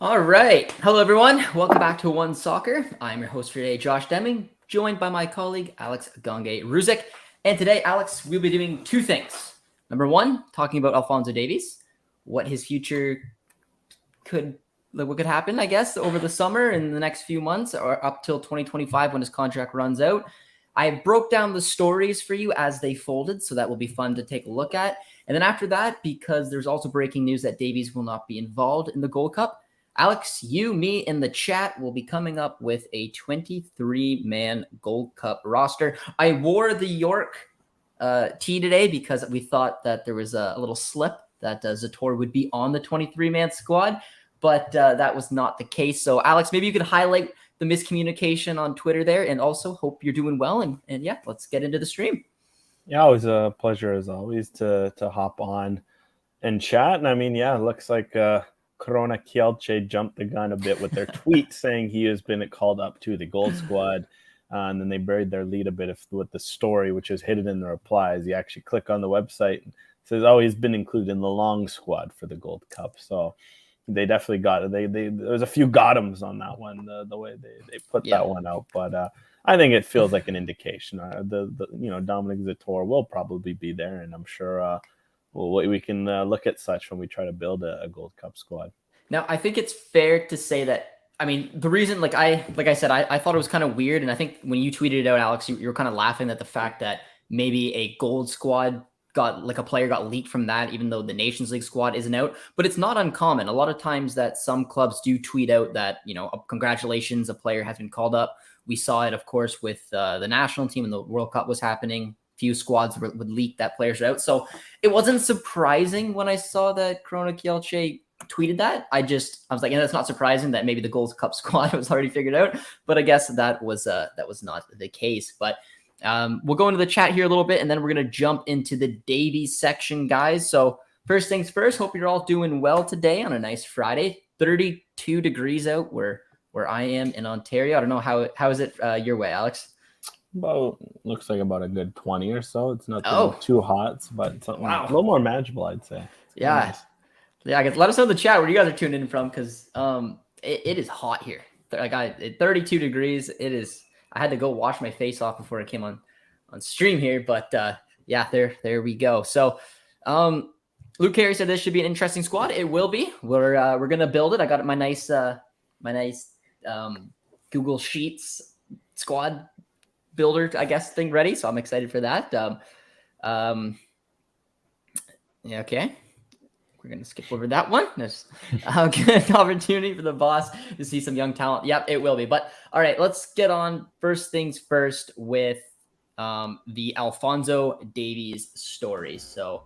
All right. Hello, everyone. Welcome back to OneSoccer. I'm your host for today, Josh Deming, joined by my colleague, Alex Gangue-Ruzic. And today, Alex, we'll be doing two things. Number one, talking about Alphonso Davies, what his future what could happen, I guess, over the summer in the next few months or up till 2025 when his contract runs out. I broke down the stories for you as they folded, so that will be fun to take a look at. And then after that, because there's also breaking news that Davies will not be involved in the Gold Cup, Alex, you, me, in the chat will be coming up with a 23-man Gold Cup roster. I wore the York tee today because we thought that there was a little slip that Zator would be on the 23-man squad, but that was not the case. So, Alex, maybe you could highlight the miscommunication on Twitter there, and also hope you're doing well. And yeah, let's get into the stream. Yeah, it was a pleasure as always to hop on and chat. And I mean, yeah, it looks like Corona Kielce jumped the gun a bit with their tweet saying he has been called up to the gold squad. And then they buried their lead a bit with the story, which is hidden in the replies. You actually click on the website and it says, oh, he's been included in the long squad for the Gold Cup. So they definitely got it. There's a few got-ems on that one, the way they put that one out. But I think it feels like an indication. Dominic Zator will probably be there, and I'm sure we can look at such when we try to build a Gold Cup squad. Now, I think it's fair to say that, I mean, the reason, like I said, I thought it was kind of weird. And I think when you tweeted it out, Alex, you were kind of laughing at the fact that maybe a gold squad a player got leaked from that, even though the Nations League squad isn't out. But it's not uncommon. A lot of times that some clubs do tweet out that, congratulations, a player has been called up. We saw it, of course, with the national team when the World Cup was happening. Few squads would leak that players are out. So it wasn't surprising when I saw that Corona Kielce tweeted that. I was like, yeah, that's not surprising that maybe the Gold Cup squad was already figured out. But I guess that was not the case. But we'll go into the chat here a little bit, and then we're going to jump into the Davies section, guys. So first things first, hope you're all doing well today on a nice Friday. 32 degrees out where I am in Ontario. I don't know how is it your way, Alex? Well, looks like about a good 20 or so. It's not too hot, but it's a little more manageable, I'd say. Yeah. Nice. Yeah, I guess let us know in the chat where you guys are tuning in from, because it is hot here. Like 32 degrees. It is. I had to go wash my face off before I came on stream here, but yeah, there we go. So Luke Carey said this should be an interesting squad. It will be. We're gonna build it. I got my nice Google Sheets squad builder, I guess, thing ready. So I'm excited for that. Yeah, okay. We're going to skip over that one. There's a good opportunity for the boss to see some young talent. Yep, it will be. But all right, let's get on first things first with the Alphonso Davies story. So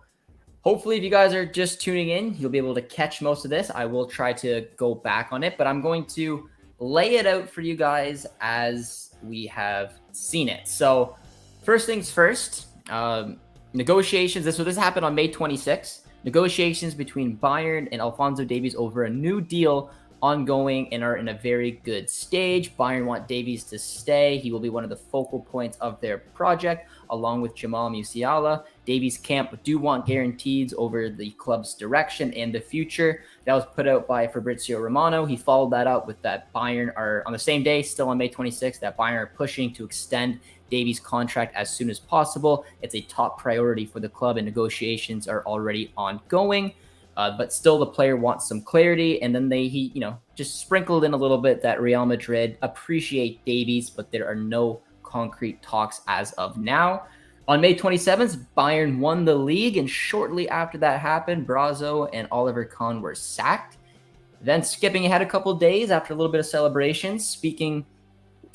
hopefully if you guys are just tuning in, you'll be able to catch most of this. I will try to go back on it, but I'm going to lay it out for you guys as we have seen it. So first things first, negotiations. This happened on May 26th. Negotiations between Bayern and Alphonso Davies over a new deal ongoing and are in a very good stage. Bayern want Davies to stay. He will be one of the focal points of their project, along with Jamal Musiala. Davies camp do want guarantees over the club's direction and the future. That was put out by Fabrizio Romano. He followed that up with that Bayern are on the same day, still on May 26th, that Bayern are pushing to extend Davies' contract as soon as possible. It's a top priority for the club, and negotiations are already ongoing. But still, the player wants some clarity. And then he just sprinkled in a little bit that Real Madrid appreciate Davies, but there are no concrete talks as of now. On May 27th, Bayern won the league, and shortly after that happened, Brazo and Oliver Kahn were sacked. Then skipping ahead a couple of days after a little bit of celebration, speaking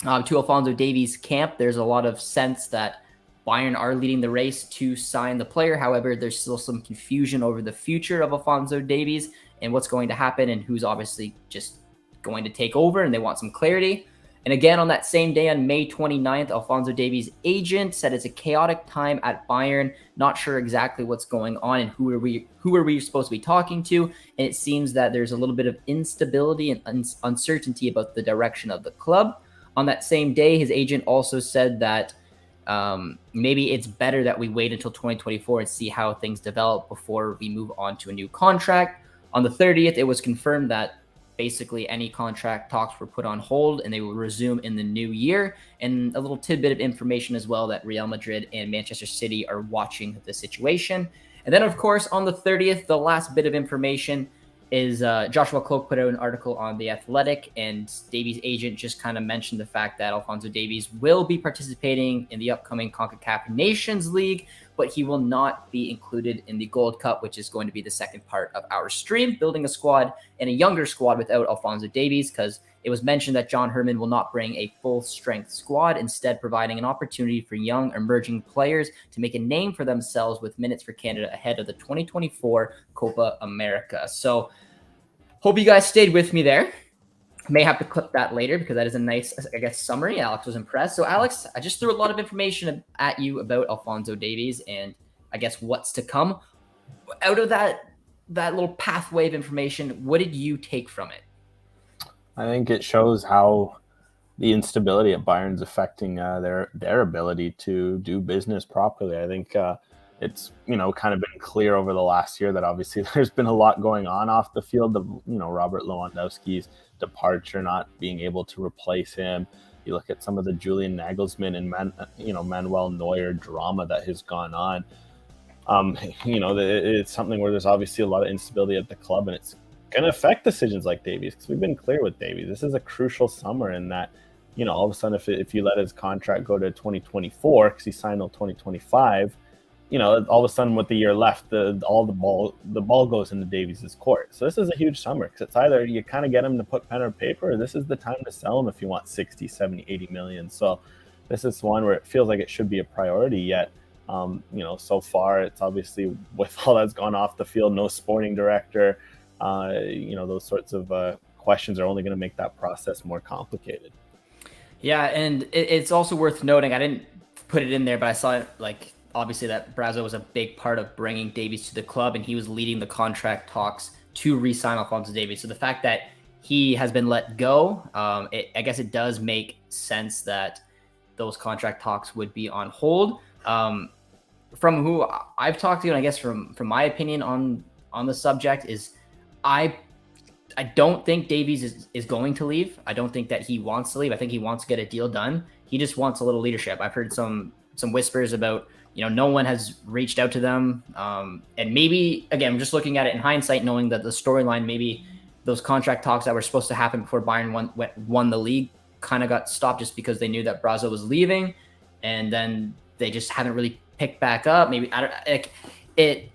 to Alphonso Davies' camp, there's a lot of sense that Bayern are leading the race to sign the player. However, there's still some confusion over the future of Alphonso Davies and what's going to happen and who's obviously just going to take over, and they want some clarity. And again, on that same day, on May 29th, Alphonso Davies' agent said it's a chaotic time at Bayern, not sure exactly what's going on and who are we supposed to be talking to. And it seems that there's a little bit of instability and uncertainty about the direction of the club. On that same day, his agent also said that maybe it's better that we wait until 2024 and see how things develop before we move on to a new contract. On the 30th, it was confirmed that basically any contract talks were put on hold and they will resume in the new year. And a little tidbit of information as well that Real Madrid and Manchester City are watching the situation. And then, of course, on the 30th, the last bit of information is Joshua Cloak put out an article on The Athletic, and Davies' agent just kind of mentioned the fact that Alphonso Davies will be participating in the upcoming Concacaf Nations League, but he will not be included in the Gold Cup, which is going to be the second part of our stream, building a squad and a younger squad without Alphonso Davies, because it was mentioned that John Herman will not bring a full-strength squad, instead providing an opportunity for young emerging players to make a name for themselves with minutes for Canada ahead of the 2024 Copa America. So hope you guys stayed with me there. May have to clip that later because that is a nice, I guess, summary. Alex was impressed. So Alex, I just threw a lot of information at you about Alphonso Davies and I guess what's to come. Out of that little pathway of information, what did you take from it? I think it shows how the instability at Bayern's affecting their ability to do business properly. I think it's kind of been clear over the last year that obviously there's been a lot going on off the field of Robert Lewandowski's departure, not being able to replace him. You look at some of the Julian Nagelsmann and Manuel Neuer drama that has gone on. It's something where there's obviously a lot of instability at the club, and it's going to affect decisions like Davies, because we've been clear with Davies. This is a crucial summer in that, all of a sudden, if you let his contract go to 2024, because he signed till 2025, all of a sudden with the year left, the ball goes into Davies' court. So this is a huge summer, because it's either you kind of get him to put pen on paper, or this is the time to sell him if you want 60, 70, 80 million. So this is one where it feels like it should be a priority, yet so far it's obviously, with all that's gone off the field, no sporting director, those sorts of questions are only going to make that process more complicated. Yeah, and it's also worth noting, I didn't put it in there, but I saw it, obviously that Brazo was a big part of bringing Davies to the club, and he was leading the contract talks to re-sign Alphonso Davies. So the fact that he has been let go, I guess it does make sense that those contract talks would be on hold. From who I've talked to, and I guess from my opinion on the subject is, I don't think Davies is going to leave. I don't think that he wants to leave. I think he wants to get a deal done. He just wants a little leadership. I've heard some whispers about, no one has reached out to them. And maybe, again, I'm just looking at it in hindsight, knowing that the storyline, maybe those contract talks that were supposed to happen before Bayern won the league kind of got stopped just because they knew that Brazo was leaving. And then they just haven't really picked back up. Maybe it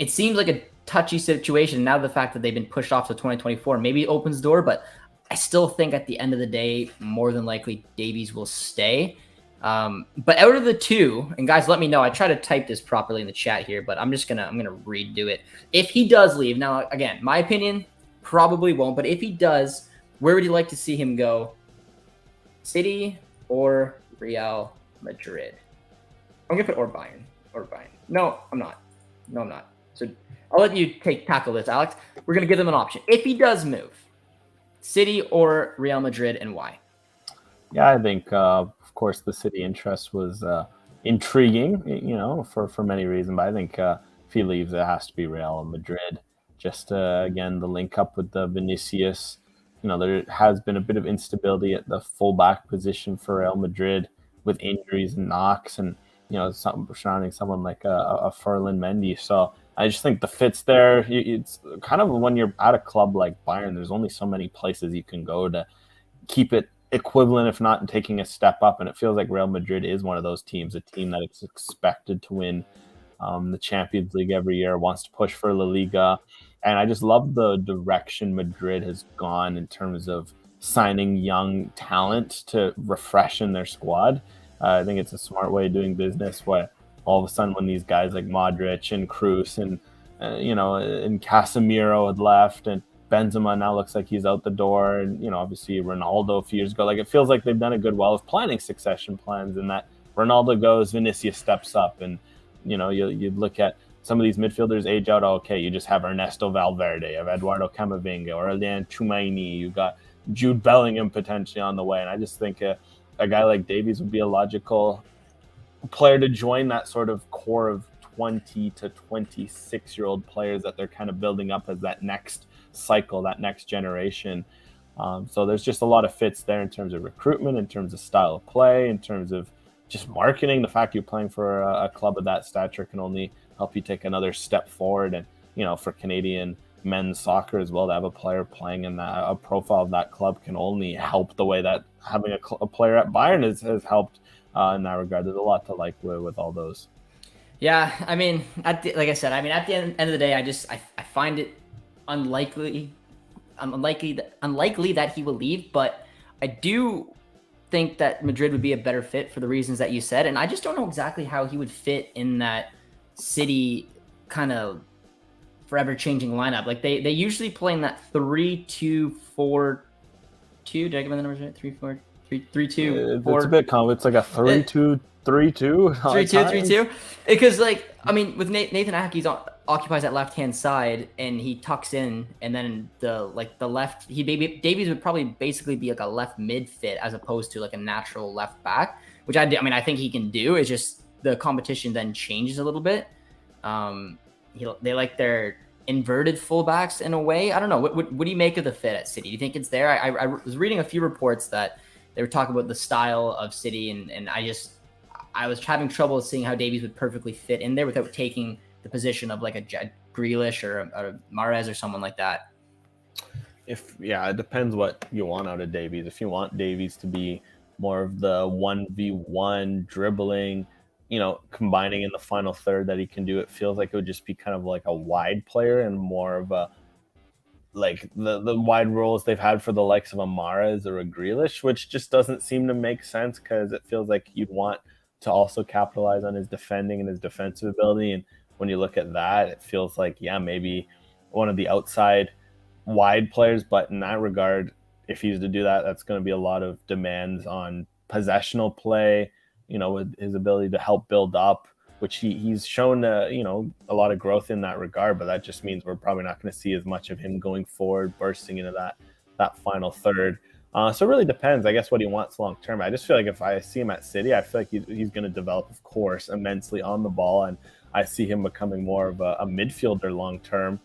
seems like a touchy situation. Now the fact that they've been pushed off to 2024 maybe opens the door, but I still think at the end of the day, more than likely Davies will stay. But out of the two, and guys, let me know. I try to type this properly in the chat here, but I'm gonna redo it. If he does leave, now again, my opinion probably won't, but if he does, where would you like to see him go? City or Real Madrid? I'm gonna put or Bayern. No, I'm not. So I'll let you tackle this, Alex. We're gonna give them an option. If he does move, City or Real Madrid, and why? Yeah, I think of course the City interest was intriguing, for many reasons. But I think if he leaves, it has to be Real Madrid. Just again, the link up with the Vinicius. There has been a bit of instability at the fullback position for Real Madrid with injuries and knocks, and surrounding someone like a Ferland Mendy. So I just think the fit's there. It's kind of when you're at a club like Bayern, there's only so many places you can go to keep it equivalent, if not taking a step up. And it feels like Real Madrid is one of those teams, a team that is expected to win the Champions League every year, wants to push for La Liga. And I just love the direction Madrid has gone in terms of signing young talent to refreshen their squad. I think it's a smart way of doing business, where all of a sudden when these guys like Modric and Kroos and Casemiro had left, and Benzema now looks like he's out the door, and obviously Ronaldo a few years ago, it feels like they've done a good job of planning succession plans, in that Ronaldo goes, Vinicius steps up, and you look at some of these midfielders age out. Okay, you just have Ernesto Valverde, you have Eduardo Camavinga, or Aurelien Tchouameni, you got Jude Bellingham potentially on the way, and I just think a guy like Davies would be a logical player to join that sort of core of 20 to 26-year-old players that they're kind of building up as that next cycle, that next generation. So there's just a lot of fits there in terms of recruitment, in terms of style of play, in terms of just marketing. The fact you're playing for a club of that stature can only help you take another step forward. And, for Canadian men's soccer as well, to have a player playing in a profile of that club can only help the way that having a player at Bayern has helped in that regard. There's a lot to like with all those. Yeah, I mean, like I said, at the end of the day, I find it unlikely that he will leave, but I do think that Madrid would be a better fit for the reasons that you said, and I just don't know exactly how he would fit in that City kind of forever changing lineup. Like they usually play in that 3-2-4-2. Did I give him the numbers right? 3-4-3-2. It's a bit common. It's like a 3-2-3-2. 3-2-3-2. Because with Nathan Ake, occupies that left hand side and he tucks in, and then the left, Davies would probably basically be like a left mid fit as opposed to like a natural left back, which I think he can do. It's just the competition then changes a little bit. They like their inverted fullbacks in a way. I don't know. What do you make of the fit at City? Do you think it's there? I was reading a few reports that they were talking about the style of City, and I was having trouble seeing how Davies would perfectly fit in there without taking the position of like a Grealish or a Mahrez or someone like that. It depends what you want out of Davies. If you want Davies to be more of the 1v1 dribbling, combining in the final third that he can do, it feels like it would just be kind of like a wide player and more of a like the wide roles they've had for the likes of a Mahrez or a Grealish, which just doesn't seem to make sense because it feels like you'd want to also capitalize on his defending and his defensive ability. And when you look at that, it feels like, maybe one of the outside wide players. But in that regard, if he's to do that, that's going to be a lot of demands on possessional play, with his ability to help build up, which he's shown, a lot of growth in that regard. But that just means we're probably not going to see as much of him going forward, bursting into that final third. So it really depends, I guess, what he wants long term. I just feel like if I see him at City, I feel like he's going to develop, of course, immensely on the ball, and I see him becoming more of a midfielder long term,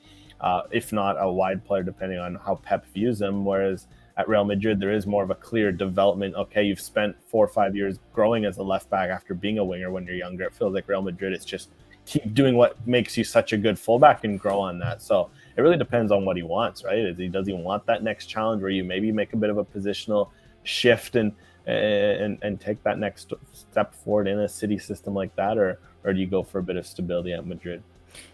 if not a wide player, depending on how Pep views him. Whereas at Real Madrid, there is more of a clear development. Okay, you've spent 4 or 5 years growing as a left back after being a winger when you're younger. It feels like Real Madrid, it's just keep doing what makes you such a good fullback and grow on that. So it really depends on what he wants, right? Does he want that next challenge where you maybe make a bit of a positional shift and take that next step forward in a City system like that, or do you go for a bit of stability at Madrid?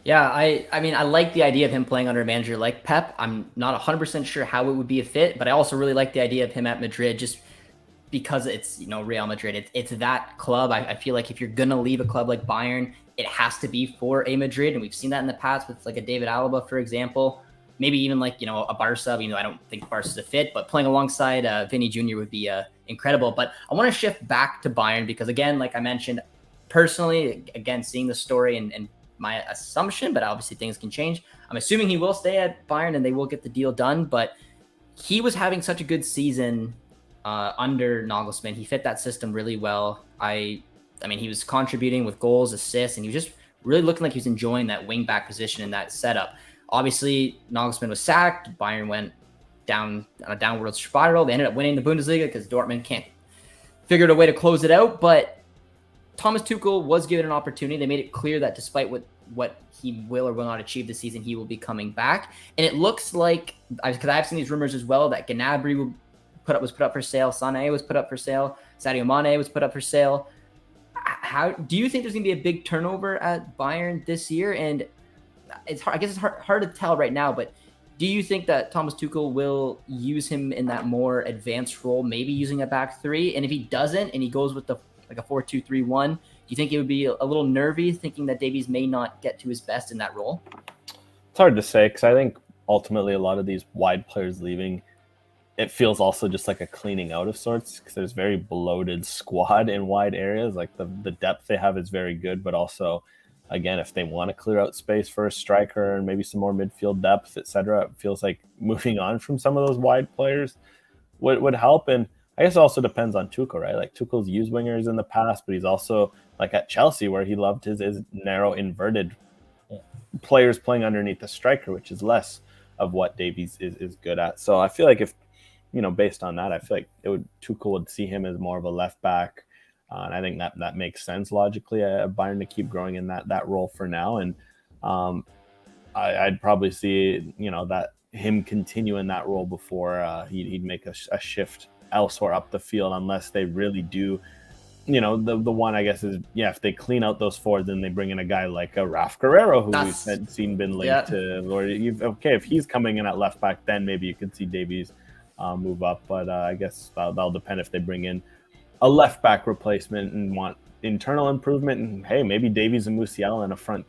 Yeah, I like the idea of him playing under a manager like Pep. I'm not 100% sure how it would be a fit, but I also really like the idea of him at Madrid just because it's, Real Madrid. It's that club. I feel like if you're going to leave a club like Bayern, it has to be for a Madrid. And we've seen that in the past with like a David Alaba, for example. Maybe even like, a Barca, I don't think Barca's a fit, but playing alongside Vinny Jr. would be incredible. But I want to shift back to Bayern because, again, like I mentioned, personally, again, seeing the story and my assumption, but obviously things can change. I'm assuming he will stay at Bayern and they will get the deal done, but he was having such a good season under Nagelsmann. He fit that system really well. I mean, he was contributing with goals, assists, and he was just really looking like he was enjoying that wing back position in that setup. Obviously, Nagelsmann was sacked. Bayern went down on a downward spiral. They ended up winning the Bundesliga because Dortmund can't figure out a way to close it out, but Thomas Tuchel was given an opportunity. They made it clear that despite what he will or will not achieve this season, he will be coming back. And it looks like, because I've seen these rumors as well, that Gnabry was put up for sale, Sané was put up for sale, Sadio Mane was put up for sale. How do you think there's going to be a big turnover at Bayern this year? And it's hard, I guess it's hard to tell right now, but do you think that Thomas Tuchel will use him in that more advanced role, maybe using a back three? And if he doesn't, and he goes with a 4-2-3-1, do you think it would be a little nervy thinking that Davies may not get to his best in that role? It's hard to say because I think ultimately a lot of these wide players leaving, it feels also just like a cleaning out of sorts because there's very bloated squad in wide areas. Like the depth they have is very good, but also, again, if they want to clear out space for a striker and maybe some more midfield depth, etc., it feels like moving on from some of those wide players would help. And I guess it also depends on Tuchel, right? Like Tuchel's used wingers in the past, but he's also like at Chelsea where he loved his narrow inverted players playing underneath the striker, which is less of what Davies is good at. So I feel like if, based on that, I feel like Tuchel would see him as more of a left back. And I think that makes sense logically. Bayern to keep growing in that role for now. And I'd probably see, that him continue in that role before he'd make a shift elsewhere up the field, unless they really do. The one, I guess, is, if they clean out those forwards, then they bring in a guy like a Raf Guerrero, who we've been linked to. Or if he's coming in at left back, then maybe you could see Davies move up. But I guess that'll depend if they bring in a left back replacement and want internal improvement. And hey, maybe Davies and Musiala in a front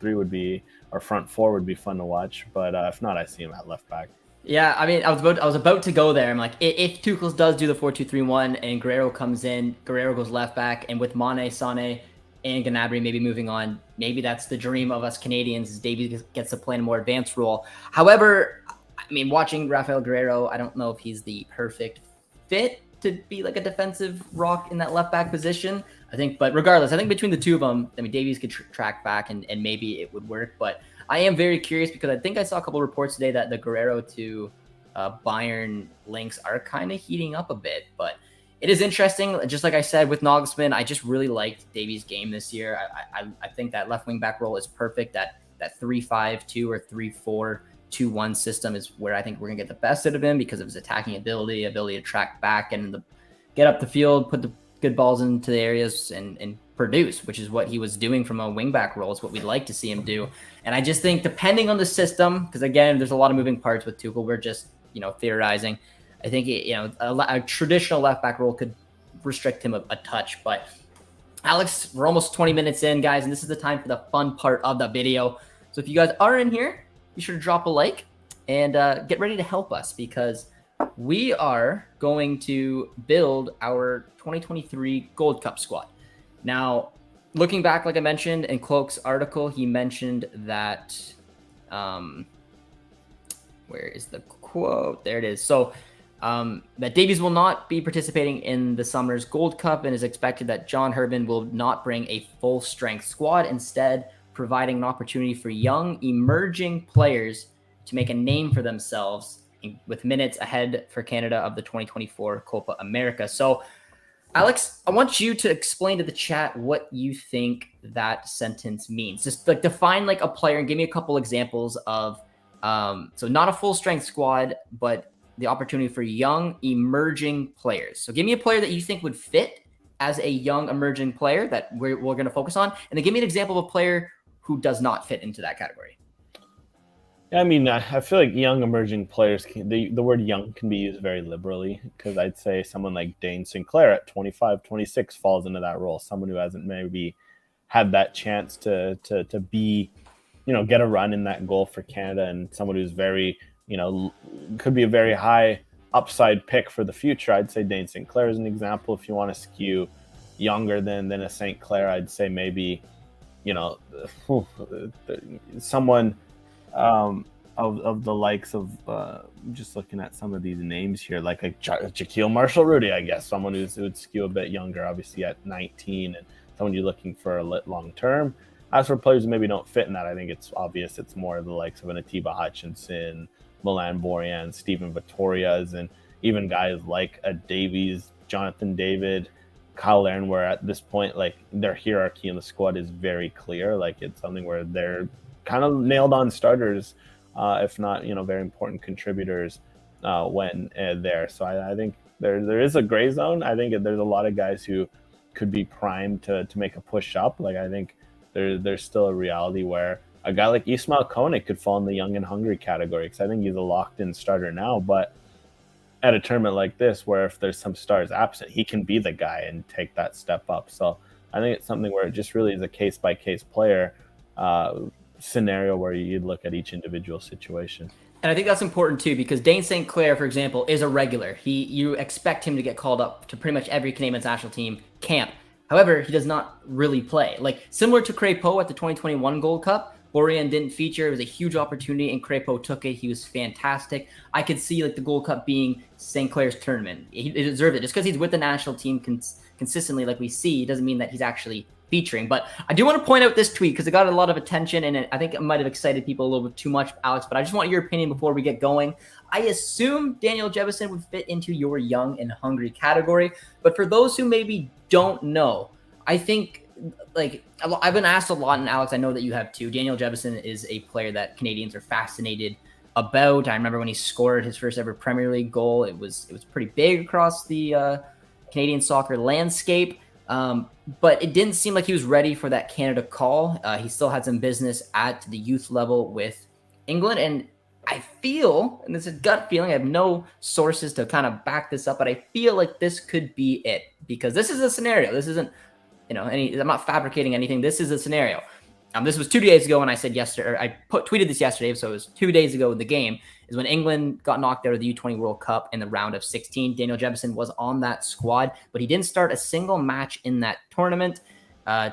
four would be fun to watch. But if not, I see him at left back. Yeah, I mean, I was about to go there. I'm like, if Tuchel does do the 4-2-3-1 and Guerrero comes in, Guerrero goes left back, and with Mane, Sané, and Gnabry maybe moving on, maybe that's the dream of us Canadians, is Davies gets to play in a more advanced role. However, I mean, watching Rafael Guerrero, I don't know if he's the perfect fit to be like a defensive rock in that left back position. But regardless, I think between the two of them, I mean, Davies could track back and maybe it would work. But I am very curious because I think I saw a couple of reports today that the Guerrero to Bayern links are kind of heating up a bit. But it is interesting. Just like I said with Nagelsmann, I just really liked Davies' game this year. I think that left wing back role is perfect. That 3-5-2 or 3-4-2-1 system is where I think we're going to get the best out of him because of his attacking ability to track back and get up the field, put the good balls into the areas and produce, which is what he was doing from a wingback role. It's what we'd like to see him do. And I just think depending on the system, because again, there's a lot of moving parts with Tuchel, we're just, theorizing. I think, a traditional left back role could restrict him a touch. But Alex, we're almost 20 minutes in, guys, and this is the time for the fun part of the video. So if you guys are in here, be sure to drop a like and get ready to help us because we are going to build our 2023 Gold Cup squad. Now, looking back, like I mentioned in Cloak's article, he mentioned that, where is the quote? There it is. So that Davies will not be participating in the summer's Gold Cup and is expected that John Herman will not bring a full strength squad, instead providing an opportunity for young emerging players to make a name for themselves with minutes ahead for Canada of the 2024 Copa America. So, Alex, I want you to explain to the chat what you think that sentence means. Just like define like a player and give me a couple examples of, so not a full strength squad, but the opportunity for young emerging players. So give me a player that you think would fit as a young emerging player that we're going to focus on. And then give me an example of a player who does not fit into that category. I mean, I feel like young emerging players, the word young can be used very liberally because I'd say someone like Dane Sinclair at 25, 26 falls into that role. Someone who hasn't maybe had that chance to be, get a run in that goal for Canada, and someone who's very, could be a very high upside pick for the future. I'd say Dane Sinclair is an example. If you want to skew younger than a St. Clair, I'd say maybe, someone of the likes of just looking at some of these names here, like a Jaquil Marshall-Rudy, I guess, someone who would skew a bit younger, obviously at 19, and someone you're looking for a long term. As for players who maybe don't fit in that, I think it's obvious it's more the likes of an Atiba Hutchinson, Milan Borjan, Steven Vittorias, and even guys like a Davies, Jonathan David, Kyle Larin, where at this point, like, their hierarchy in the squad is very clear. Like, it's something where they're kind of nailed on starters, if not, very important contributors when there. So I think there is a gray zone. I think there's a lot of guys who could be primed to make a push up. Like, I think there's still a reality where a guy like Ismail Koenig could fall in the young and hungry category, because I think he's a locked-in starter now. But at a tournament like this, where if there's some stars absent, he can be the guy and take that step up. So I think it's something where it just really is a case-by-case player scenario where you'd look at each individual situation. And I think that's important too, because Dane St. Clair, for example, is a regular. You expect him to get called up to pretty much every Canadian national team camp. However, he does not really play. Like, similar to Crépeau at the 2021 Gold Cup, Borjan didn't feature. It was a huge opportunity, and Crépeau took it. He was fantastic. I could see like the Gold Cup being St. Clair's tournament. He deserved it. Just because he's with the national team consistently, like we see, doesn't mean that he's actually featuring. But I do want to point out this tweet because it got a lot of attention, and I think it might have excited people a little bit too much, Alex. But I just want your opinion before we get going. I assume Daniel Jebbison would fit into your young and hungry category. But for those who maybe don't know, I think like I've been asked a lot, and Alex, I know that you have too. Daniel Jebbison is a player that Canadians are fascinated about. I remember when he scored his first ever Premier League goal. It was pretty big across the Canadian soccer landscape. But it didn't seem like he was ready for that Canada call. He still had some business at the youth level with England. And I feel, and this is a gut feeling, I have no sources to kind of back this up, but I feel like this could be it, because this is a scenario. This isn't, I'm not fabricating anything. This is a scenario. This was 2 days ago when I said yesterday, or I tweeted this yesterday, so it was 2 days ago in the game, is when England got knocked out of the U20 World Cup in the round of 16. Daniel Jebbison was on that squad, but he didn't start a single match in that tournament.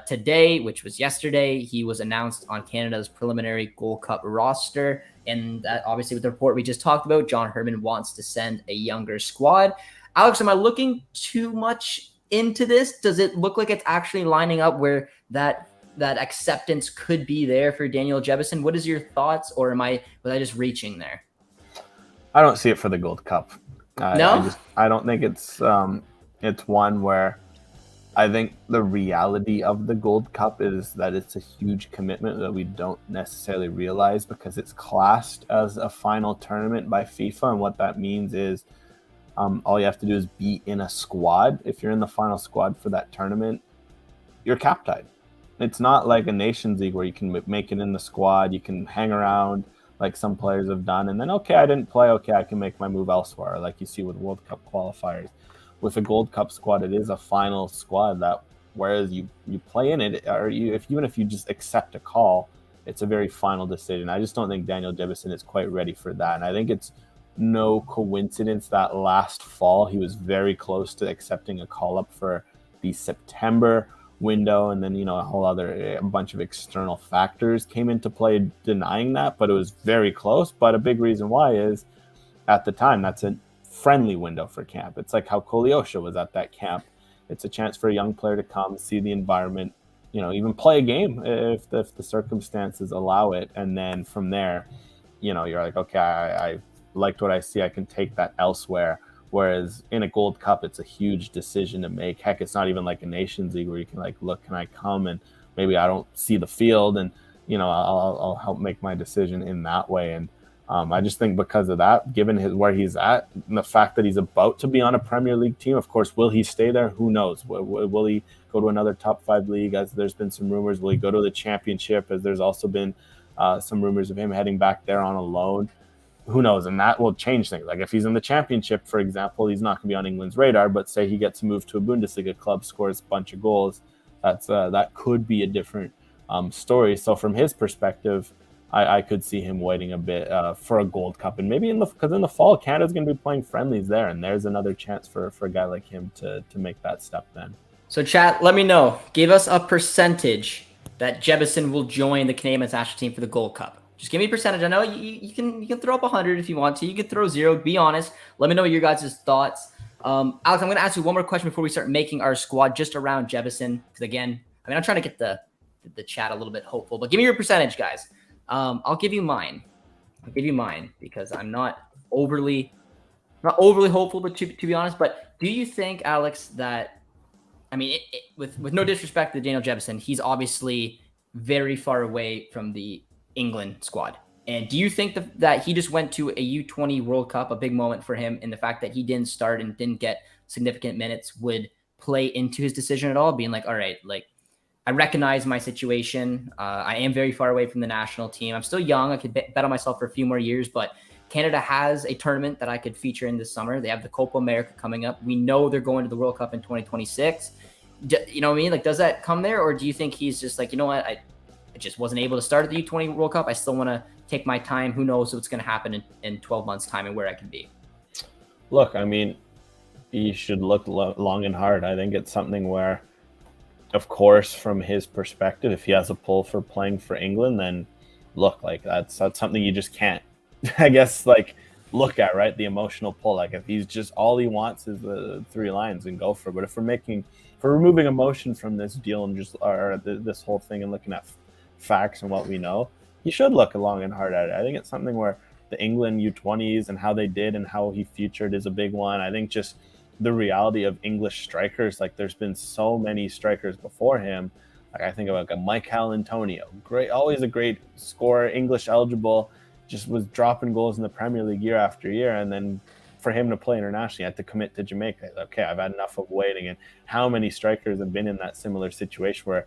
Today, which was yesterday, he was announced on Canada's preliminary Gold Cup roster. And that, obviously, with the report we just talked about, John Herman wants to send a younger squad. Alex, am I looking too much into this? Does it look like it's actually lining up where that acceptance could be there for Daniel Jebbison? What is your thoughts, or was I just reaching there? I don't see it for the Gold Cup. No? I don't think it's one where I think the reality of the Gold Cup is that it's a huge commitment that we don't necessarily realize, because it's classed as a final tournament by FIFA. And what that means is all you have to do is be in a squad. If you're in the final squad for that tournament, you're cap-tied. It's not like a Nations League where you can make it in the squad. You can hang around like some players have done. And then, okay, I didn't play. Okay, I can make my move elsewhere, like you see with World Cup qualifiers. With a Gold Cup squad, it is a final squad that, whereas you play in it, or even if you just accept a call, it's a very final decision. I just don't think Daniel Jebbison is quite ready for that. And I think it's no coincidence that last fall he was very close to accepting a call up for the September window, and then a bunch of external factors came into play denying that, but it was very close. But a big reason why is at the time that's a friendly window for camp. It's like how Koleosha was at that camp. It's a chance for a young player to come, see the environment, even play a game if the circumstances allow it. And then from there, you're like, okay, I liked what I see. I can take that elsewhere. Whereas in a Gold Cup, it's a huge decision to make. Heck, it's not even like a Nations League where you can look, can I come? And maybe I don't see the field, and I'll help make my decision in that way. And I just think because of that, given where he's at, and the fact that he's about to be on a Premier League team, of course, will he stay there? Who knows? Will he go to another top 5 league, as there's been some rumors? Will he go to the Championship, as there's also been some rumors of him heading back there on a loan? Who knows? And that will change things. Like if he's in the Championship, for example, he's not going to be on England's radar, but say he gets moved to a Bundesliga club, scores a bunch of goals, that could be a different story. So from his perspective, I could see him waiting a bit for a Gold Cup, and maybe because in the fall Canada's going to be playing friendlies there, and there's another chance for a guy like him to make that step then. So chat, let me know. Give us a percentage that Jebbison will join the Canadian men's national team for the Gold Cup. Just give me a percentage. I know you can throw up 100 if you want to. You can throw 0. Be honest. Let me know your guys' thoughts. Alex, I'm going to ask you one more question before we start making our squad just around Jebbison, because again, I'm trying to get the chat a little bit hopeful. But give me your percentage, guys. I'll give you mine. Because I'm not overly hopeful, but to be honest. But do you think, Alex, that with no disrespect to Daniel Jebbison, he's obviously very far away from the England squad. And do you think that he just went to a U20 World Cup, a big moment for him, and the fact that he didn't start and didn't get significant minutes would play into his decision at all? Being like, all right, I recognize my situation. I am very far away from the national team. I'm still young. I could bet on myself for a few more years, but Canada has a tournament that I could feature in this summer. They have the Copa America coming up. We know they're going to the World Cup in 2026. You know what I mean? Does that come there? Or do you think he's just like, you know what? I just wasn't able to start at the U20 World Cup. I still want to take my time. Who knows what's going to happen in 12 months' time and where I can be? Look, you should look long and hard. I think it's something where, of course, from his perspective, if he has a pull for playing for England, then look, that's something you just can't, I guess, look at, right? The emotional pull. If he's just all he wants is the 3 lines and go for it. But if we're making for removing emotion from this deal and just this whole thing and looking at facts and what we know, he should look long and hard at it. I think it's something where the England U20s and how they did and how he featured is a big one. I think just the reality of English strikers, like there's been so many strikers before him. Like I think about Michael Antonio, great, always a great scorer, English eligible, just was dropping goals in the Premier League year after year. And then for him to play internationally, had to commit to Jamaica. Okay, I've had enough of waiting. And how many strikers have been in that similar situation where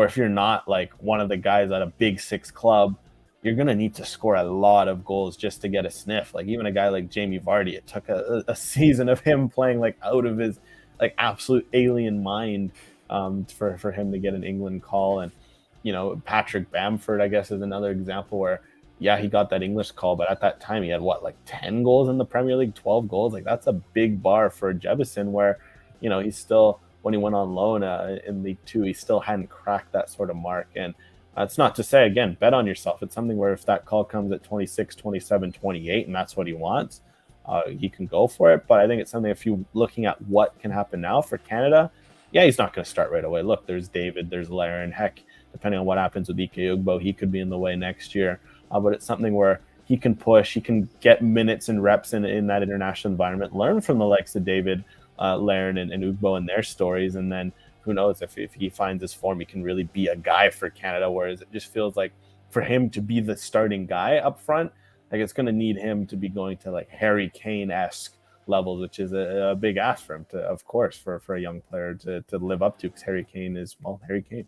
if you're not like one of the guys at a big six club, you're going to need to score a lot of goals just to get a sniff. Like even a guy like Jamie Vardy, it took a season of him playing like out of his like absolute alien mind for him to get an England call. And, you know, Patrick Bamford, I guess, is another example where, yeah, he got that English call, but at that time he had like 10 goals in the Premier League, 12 goals. Like that's a big bar for Jebbison where, you know, he's still, when he went on loan in League Two, he still hadn't cracked that sort of mark. And it's not to say, again, bet on yourself. It's something where if that call comes at 26, 27, 28, and that's what he wants, he can go for it. But I think it's something, if you're looking at what can happen now for Canada, yeah, he's not going to start right away. Look, there's David, there's Laren. Heck, depending on what happens with Ike Ugbo, he could be in the way next year. But it's something where he can push, he can get minutes and reps in that international environment, learn from the likes of David, Laren, and Ugbo and their stories, and then who knows if he finds his form, he can really be a guy for Canada. Whereas it just feels like for him to be the starting guy up front, like it's going to need him to be going to like Harry Kane-esque levels, which is a big ask for him to, of course, for a young player to live up to, because Harry Kane is, well, Harry Kane.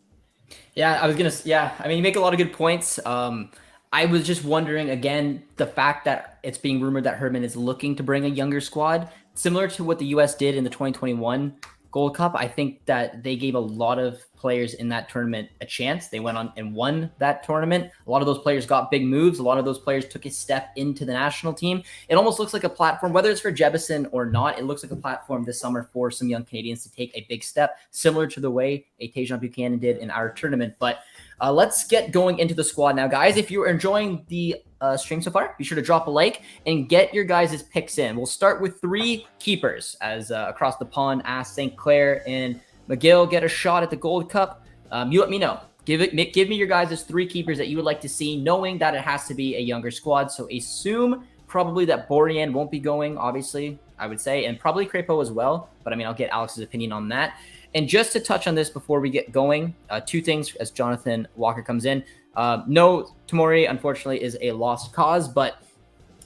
Yeah, I mean, you make a lot of good points. I was just wondering, again, the fact that it's being rumored that Herdman is looking to bring a younger squad, similar to what the U.S. did in the 2021 Gold Cup. I think that they gave a lot of players in that tournament a chance. They went on and won that tournament. A lot of those players got big moves. A lot of those players took a step into the national team. It almost looks like a platform, whether it's for Jebbison or not, it looks like a platform this summer for some young Canadians to take a big step, similar to the way a Tajon Buchanan did in our tournament. But let's get going into the squad now, guys. If you're enjoying the stream so far, be sure to drop a like and get your guys' picks in. We'll start with three keepers, as across the pond, St. Clair and McGill get a shot at the Gold Cup. You let me know. Give me your guys' three keepers that you would like to see, knowing that it has to be a younger squad. So assume probably that Borjan won't be going, obviously, I would say, and probably Crepeau as well. But I mean, I'll get Alex's opinion on that. And just to touch on this before we get going, two things as Jonathan Walker comes in. No, Tomori, unfortunately, is a lost cause, but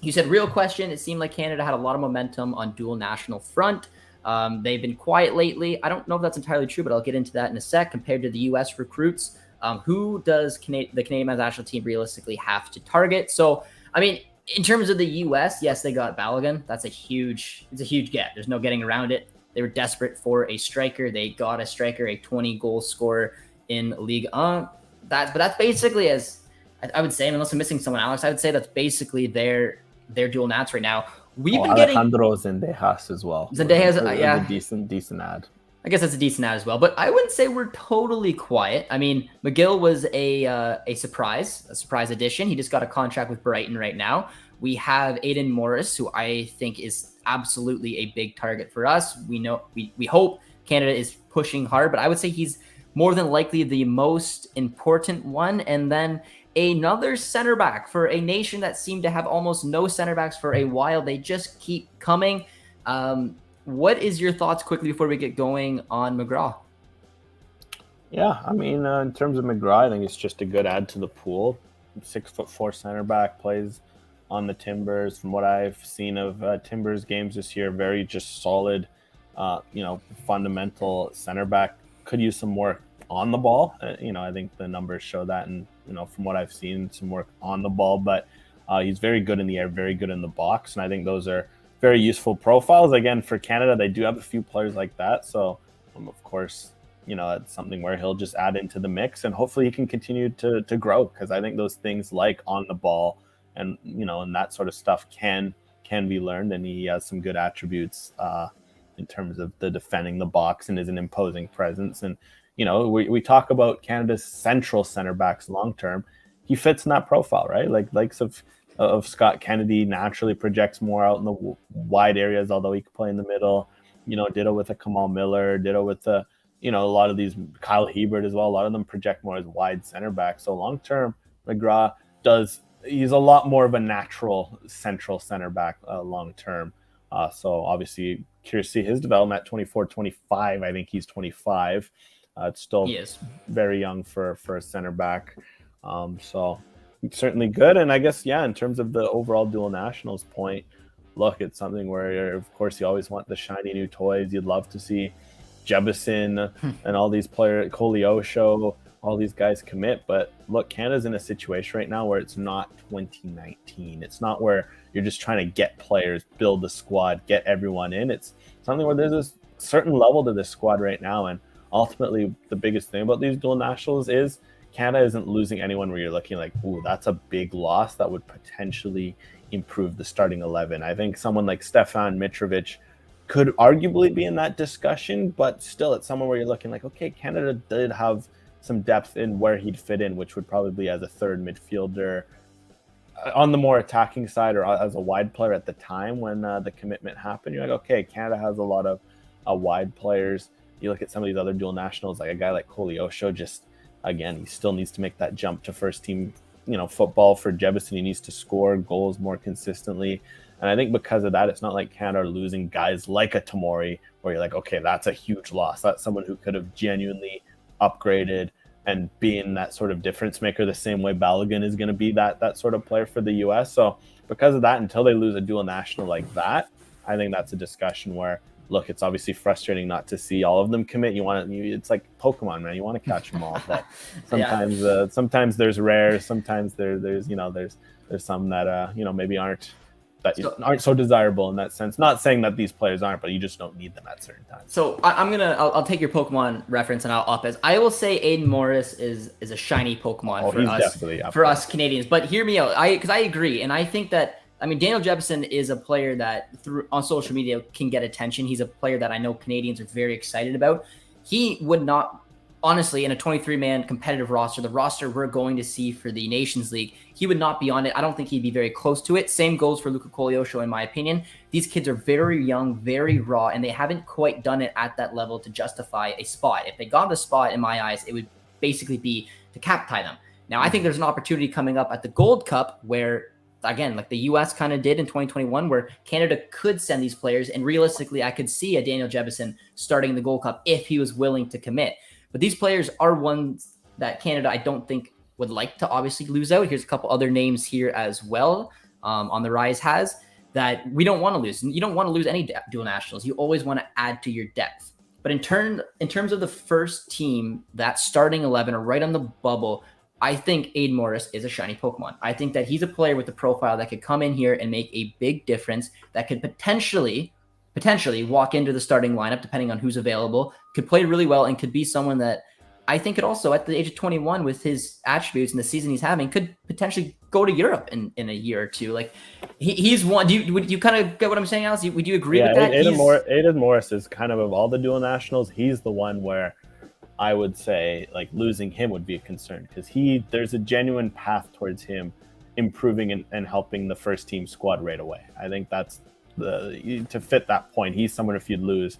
you said real question. It seemed like Canada had a lot of momentum on dual national front. They've been quiet lately. I don't know if that's entirely true, but I'll get into that in a sec. Compared to the U.S. recruits, who does the Canadian men's national team realistically have to target? So, I mean, in terms of the U.S., yes, they got Balogun. It's a huge get. There's no getting around it. They were desperate for a striker. They got a striker, a 20-goal scorer in Ligue 1. But that's basically, as I would say, unless I'm missing someone, Alex, I would say that's basically their dual nats right now. We've been Alejandro Zendejas as well. Zendejas, yeah, a decent ad. I guess that's a decent ad as well. But I wouldn't say we're totally quiet. I mean, McGill was a surprise addition. He just got a contract with Brighton right now. We have Aiden Morris, who I think is absolutely a big target for us. We hope Canada is pushing hard, but I would say he's more than likely the most important one. And then another center back for a nation that seemed to have almost no center backs for a while. They just keep coming. What is your thoughts quickly before we get going on McGraw? Yeah, I mean, in terms of McGraw, I think it's just a good add to the pool. 6'4" center back, plays on the Timbers. From what I've seen of Timbers games this year, very just solid, fundamental center back. Could use some work on the ball. I think the numbers show that, and from what I've seen, some work on the ball. But he's very good in the air, very good in the box, and I think those are very useful profiles. Again, for Canada, they do have a few players like that. So, of course, it's something where he'll just add into the mix, and hopefully he can continue to grow, because I think those things like on the ball and and that sort of stuff can be learned, and he has some good attributes in terms of the defending the box and is an imposing presence. And we talk about Canada's central center backs long term. He fits in that profile, right? Like likes of Scott Kennedy naturally projects more out in the wide areas, although he could play in the middle. Ditto with a Kamal Miller, ditto with a lot of these, Kyle Hebert as well, a lot of them project more as wide center back. So long term, McGrath he's a lot more of a natural central center back long term. So obviously curious to see his development at 24, 25. I think he's 25. It's still very young for a center back. So certainly good. And I guess, in terms of the overall dual nationals point, look, it's something where, of course, you always want the shiny new toys. You'd love to see Jebbison and all these players, Koleosho, all these guys commit. But look, Canada's in a situation right now where it's not 2019. It's not where you're just trying to get players, build the squad, get everyone in. It's something where there's a certain level to this squad right now. And ultimately, the biggest thing about these dual nationals is Canada isn't losing anyone where you're looking like, ooh, that's a big loss that would potentially improve the starting 11. I think someone like Stefan Mitrovic could arguably be in that discussion, but still it's someone where you're looking like, okay, Canada did have some depth in where he'd fit in, which would probably be as a third midfielder on the more attacking side or as a wide player at the time when the commitment happened. You're like, okay, Canada has a lot of wide players. You look at some of these other dual nationals, like a guy like Koleosho, just, again, he still needs to make that jump to first team football. For Jebbison, he needs to score goals more consistently. And I think because of that, it's not like Canada are losing guys like a Tomori where you're like, okay, that's a huge loss. That's someone who could have genuinely upgraded and being that sort of difference maker the same way Balogun is going to be that sort of player for the US. So because of that, until they lose a dual national like that, I think that's a discussion where, look, it's obviously frustrating not to see all of them commit. It's like Pokemon, man. You want to catch them all, but sometimes, sometimes there's rares. Sometimes there's some that maybe aren't so desirable in that sense. Not saying that these players aren't, but you just don't need them at certain times. So I'll take your Pokemon reference and I'll up as I will say Aiden Morris is a shiny Pokemon for us Canadians. But hear me out, because I agree, and I think that. I mean, Daniel Jebbison is a player that on social media can get attention. He's a player that I know Canadians are very excited about. He would not, honestly, in a 23-man competitive roster, the roster we're going to see for the Nations League, he would not be on it. I don't think he'd be very close to it. Same goes for Luka Koleosho, in my opinion. These kids are very young, very raw, and they haven't quite done it at that level to justify a spot. If they got the spot, in my eyes, it would basically be to cap tie them. Now, I think there's an opportunity coming up at the Gold Cup where, again, like the U.S. kind of did in 2021, where Canada could send these players, and realistically, I could see a Daniel Jebbison starting the Gold Cup if he was willing to commit. But these players are ones that Canada, I don't think, would like to obviously lose out. Here's a couple other names here as well on the rise that we don't want to lose. You don't want to lose any dual nationals. You always want to add to your depth. But in terms of the first team, that starting 11 are right on the bubble, I think Aiden Morris is a shiny Pokemon. I think that he's a player with the profile that could come in here and make a big difference, that could potentially walk into the starting lineup, depending on who's available, could play really well, and could be someone that I think could also, at the age of 21, with his attributes and the season he's having, could potentially go to Europe in a year or two. Like he's one. Would you kind of get what I'm saying, Alice? Would you agree with that? Aiden Morris is kind of all the dual nationals, he's the one where I would say like losing him would be a concern, because there's a genuine path towards him improving and helping the first team squad right away. I think that's to fit that point. He's someone, if you'd lose,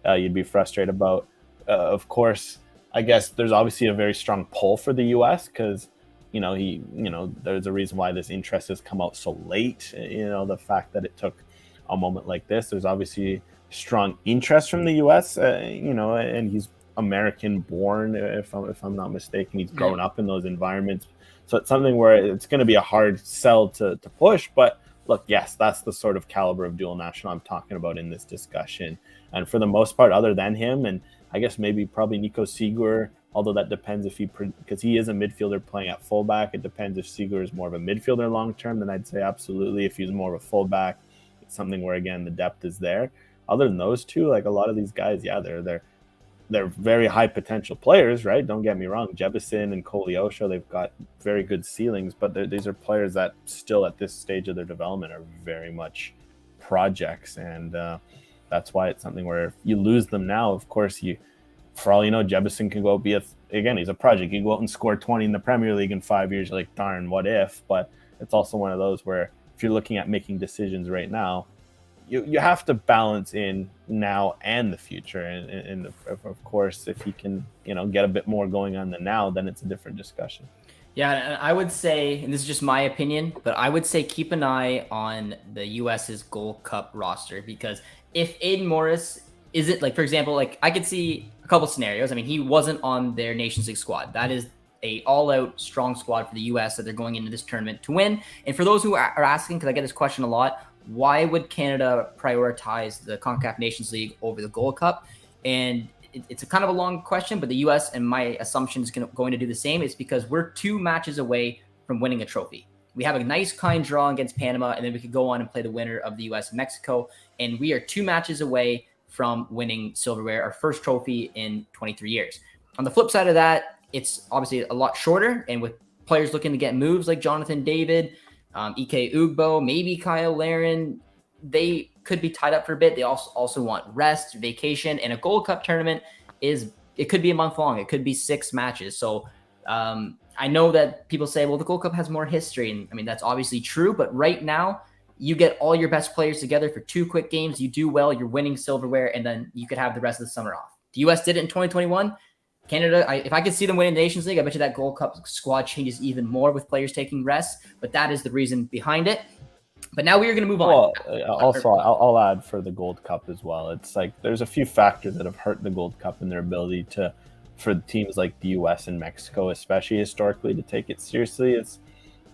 you'd be frustrated about. Of course, I guess there's obviously a very strong pull for the US because there's a reason why this interest has come out so late. The fact that it took a moment like this, there's obviously strong interest from the US. And he's American born, if I'm not mistaken. He's grown up in those environments, so it's something where it's going to be a hard sell to push. But look, yes, that's the sort of caliber of dual national I'm talking about in this discussion. And for the most part, other than him, and I guess probably Nico Segur, although that depends because he is a midfielder playing at fullback. It depends if Segur is more of a midfielder long term, then I'd say absolutely. If he's more of a fullback, it's something where, again, the depth is there. Other than those two, like a lot of these guys, they're very high potential players, right? Don't get me wrong. Jebbison and Koleosho, they've got very good ceilings, but these are players that still at this stage of their development are very much projects. And that's why it's something where if you lose them now, of course, for all you know, Jebbison can go again, he's a project. You go out and score 20 in the Premier League in 5 years. You're like, darn, what if? But it's also one of those where if you're looking at making decisions right now, you have to balance in now and the future, and of course, if he can get a bit more going on than now, then it's a different discussion. Yeah, and I would say, and this is just my opinion, but I would say keep an eye on the US's Gold Cup roster, because if Aiden Morris isn't, like, for example, like, I could see a couple scenarios. I mean, he wasn't on their Nations League squad. That is a all-out strong squad for the US that they're going into this tournament to win. And for those who are asking, because I get this question a lot, why would Canada prioritize the Concacaf Nations League over the Gold Cup? And it's a kind of a long question, but the U.S., and my assumption is going to do the same. It's because we're 2 matches away from winning a trophy. We have a nice, kind draw against Panama, and then we could go on and play the winner of the U.S. and Mexico. And we are 2 matches away from winning silverware, our first trophy in 23 years. On the flip side of that, it's obviously a lot shorter, and with players looking to get moves like Jonathan David, Ike Ugbo, maybe Kyle Larin, they could be tied up for a bit. They also want rest, vacation, and a Gold Cup tournament it could be a month long. It could be 6 matches. So I know that people say, well, the Gold Cup has more history. And I mean, that's obviously true. But right now, you get all your best players together for 2 quick games. You do well, you're winning silverware, and then you could have the rest of the summer off. The U.S. did it in 2021. Canada, if I could see them winning the Nations League, I bet you that Gold Cup squad changes even more with players taking rest. But that is the reason behind it. But now we are going to move on. Well, also, I'll add for the Gold Cup as well. It's like there's a few factors that have hurt the Gold Cup in their ability for teams like the U.S. and Mexico, especially historically, to take it seriously. It's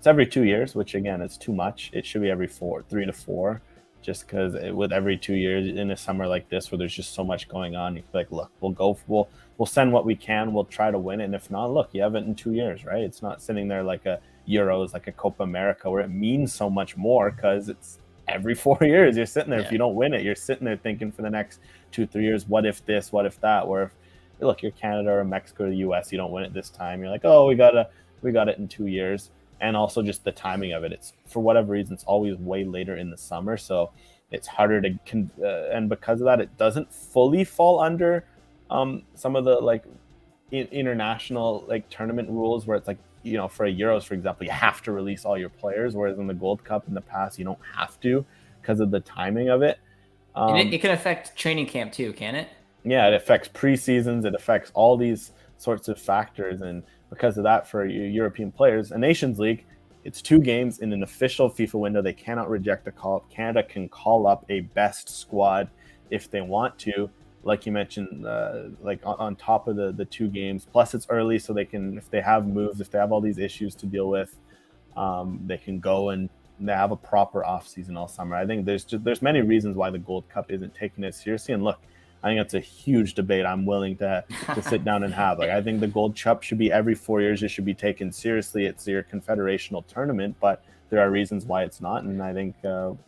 every 2 years, which again, is too much. It should be every 3 to 4, just because with every 2 years in a summer like this where there's just so much going on, you feel like, look, we'll send what we can, we'll try to win it, and if not, look, you have it in 2 years, right? It's not sitting there like a Euros, like a Copa America, where it means so much more because it's every 4 years. You're sitting there. If you don't win it, you're sitting there thinking for the next 2-3 years, what if this, what if that? Where if, look, you're Canada or Mexico or the US, you don't win it this time, you're like, oh, we got it in 2 years. And also just the timing of it. It's, for whatever reason, it's always way later in the summer, so it's harder to and because of that, it doesn't fully fall under some of the like international like tournament rules where it's like, for a Euros, for example, you have to release all your players, whereas in the Gold Cup in the past, you don't have to because of the timing of it. It can affect training camp too, can it? Yeah, it affects preseasons. It affects all these sorts of factors. And because of that, for European players, a Nations League, it's 2 games in an official FIFA window. They cannot reject a call-up. Canada can call up a best squad if they want to. Like you mentioned, like on top of the 2 games, plus it's early, so they can, if they have moves, if they have all these issues to deal with, they can go and they have a proper off season all summer. I think there's many reasons why the Gold Cup isn't taking it seriously. And look, I think that's a huge debate I'm willing to sit down and have. Like, I think the Gold Cup should be every 4 years. It should be taken seriously. It's your confederational tournament, but there are reasons why it's not. And I think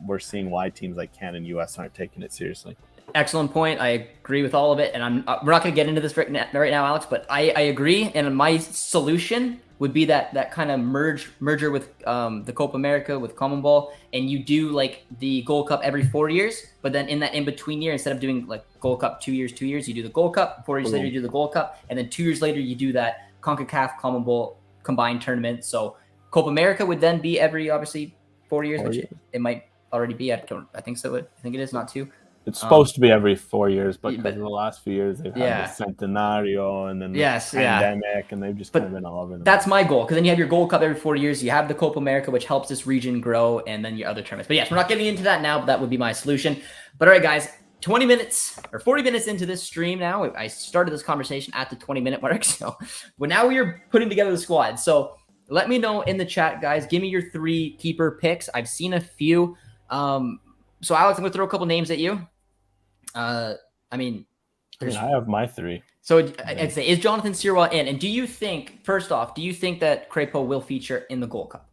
we're seeing why teams like Canada and US aren't taking it seriously. Excellent point. I agree with all of it, and we're not going to get into this right now, Alex. But I agree, and my solution would be that kind of merger with the Copa America with CONMEBOL, and you do like the Gold Cup every 4 years, but then in that in between year, instead of doing like Gold Cup 2 years, you do the Gold Cup. 4 years later, you do the Gold Cup, and then 2 years later, you do that CONCACAF CONMEBOL combined tournament. So Copa America would then be every obviously 4 years, which it might already be. I think so. I think it is not 2. It's supposed to be every 4 years, but because in the last few years they've had the Centenario and then the pandemic, and they've just kind of been all over them. That's my goal, because then you have your Gold Cup every 4 years. You have the Copa America, which helps this region grow, and then your other tournaments. But yes, we're not getting into that now, but that would be my solution. But all right, guys, 20 minutes or 40 minutes into this stream now. I started this conversation at the 20-minute mark, so but now we are putting together the squad. So let me know in the chat, guys. Give me your 3 keeper picks. I've seen a few. So Alex, I'm going to throw a couple names at you. I have my 3. So I'd say, is Jonathan Sirwa in? And do you think, first off, that Crépeau will feature in the Gold Cup?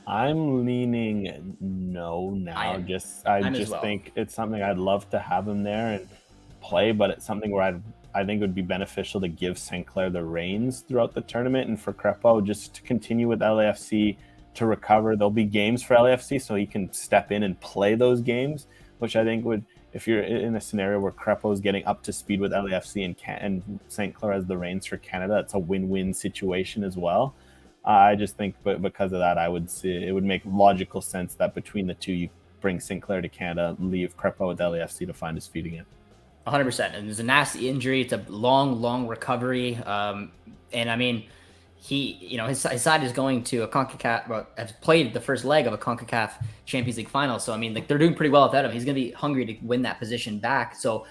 I'm leaning no now. I just think it's something I'd love to have him there and play, but it's something where I think it would be beneficial to give St. Clair the reins throughout the tournament, and for Crépeau just to continue with LAFC to recover. There'll be games for LAFC, so he can step in and play those games, which I think would, if you're in a scenario where Crépeau is getting up to speed with LAFC and St. Clair has the reins for Canada, it's a win-win situation as well. I just think, but because of that, I would see it would make logical sense that between the two, bring Sinclair to Canada, leave Crepeau with LAFC to find his feet again. 100%. And there's a nasty injury. It's a long recovery. And I mean, his side is going to a Concacaf, well, has played the first leg of a Concacaf Champions League final. So, I mean, like, they're doing pretty well without him. He's going to be hungry to win that position back. So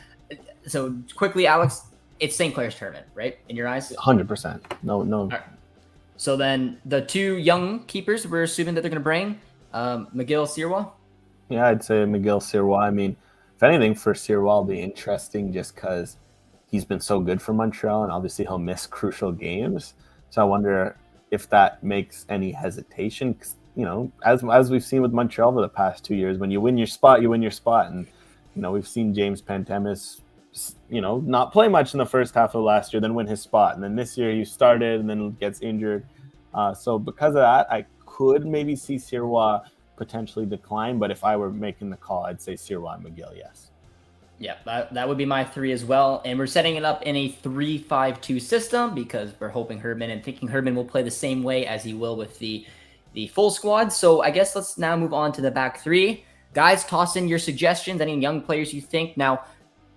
quickly, Alex, it's St. Clair's tournament, right? In your eyes? 100%. No. Right. So then the two young keepers, we're assuming that they're going to bring McGill Sirois. Yeah, I'd say McGill Sirois. I mean, if anything, for Sirois will be interesting just because he's been so good for Montreal, and obviously he'll miss crucial games. So I wonder if that makes any hesitation. 'Cause, as we've seen with Montreal for the past 2 years, when you win your spot, you win your spot. And, we've seen James Pantemis, not play much in the first half of last year, then win his spot. And then this year he started and then gets injured. So because of that, I could maybe see Sirois potentially decline. But if I were making the call, I'd say Sirois and McGill, yes. Yeah, that would be my 3 as well. And we're setting it up in a 3-5-2 system because we're hoping Herdman and thinking Herdman will play the same way as he will with the full squad. So I guess let's now move on to the back 3. Guys, toss in your suggestions, any young players you think. Now,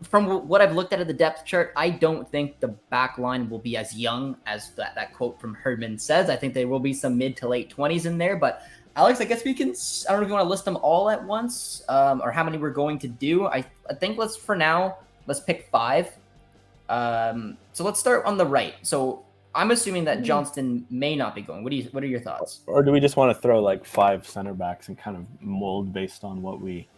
from what I've looked at the depth chart, I don't think the back line will be as young as that quote from Herdman says. I think there will be some mid to late 20s in there. But Alex, I guess we can, I don't know if you want to list them all at once or how many we're going to do. I think let's pick 5. So let's start on the right. So I'm assuming that Johnston may not be going. What are your thoughts? Or do we just want to throw like 5 center backs and kind of mold based on what we...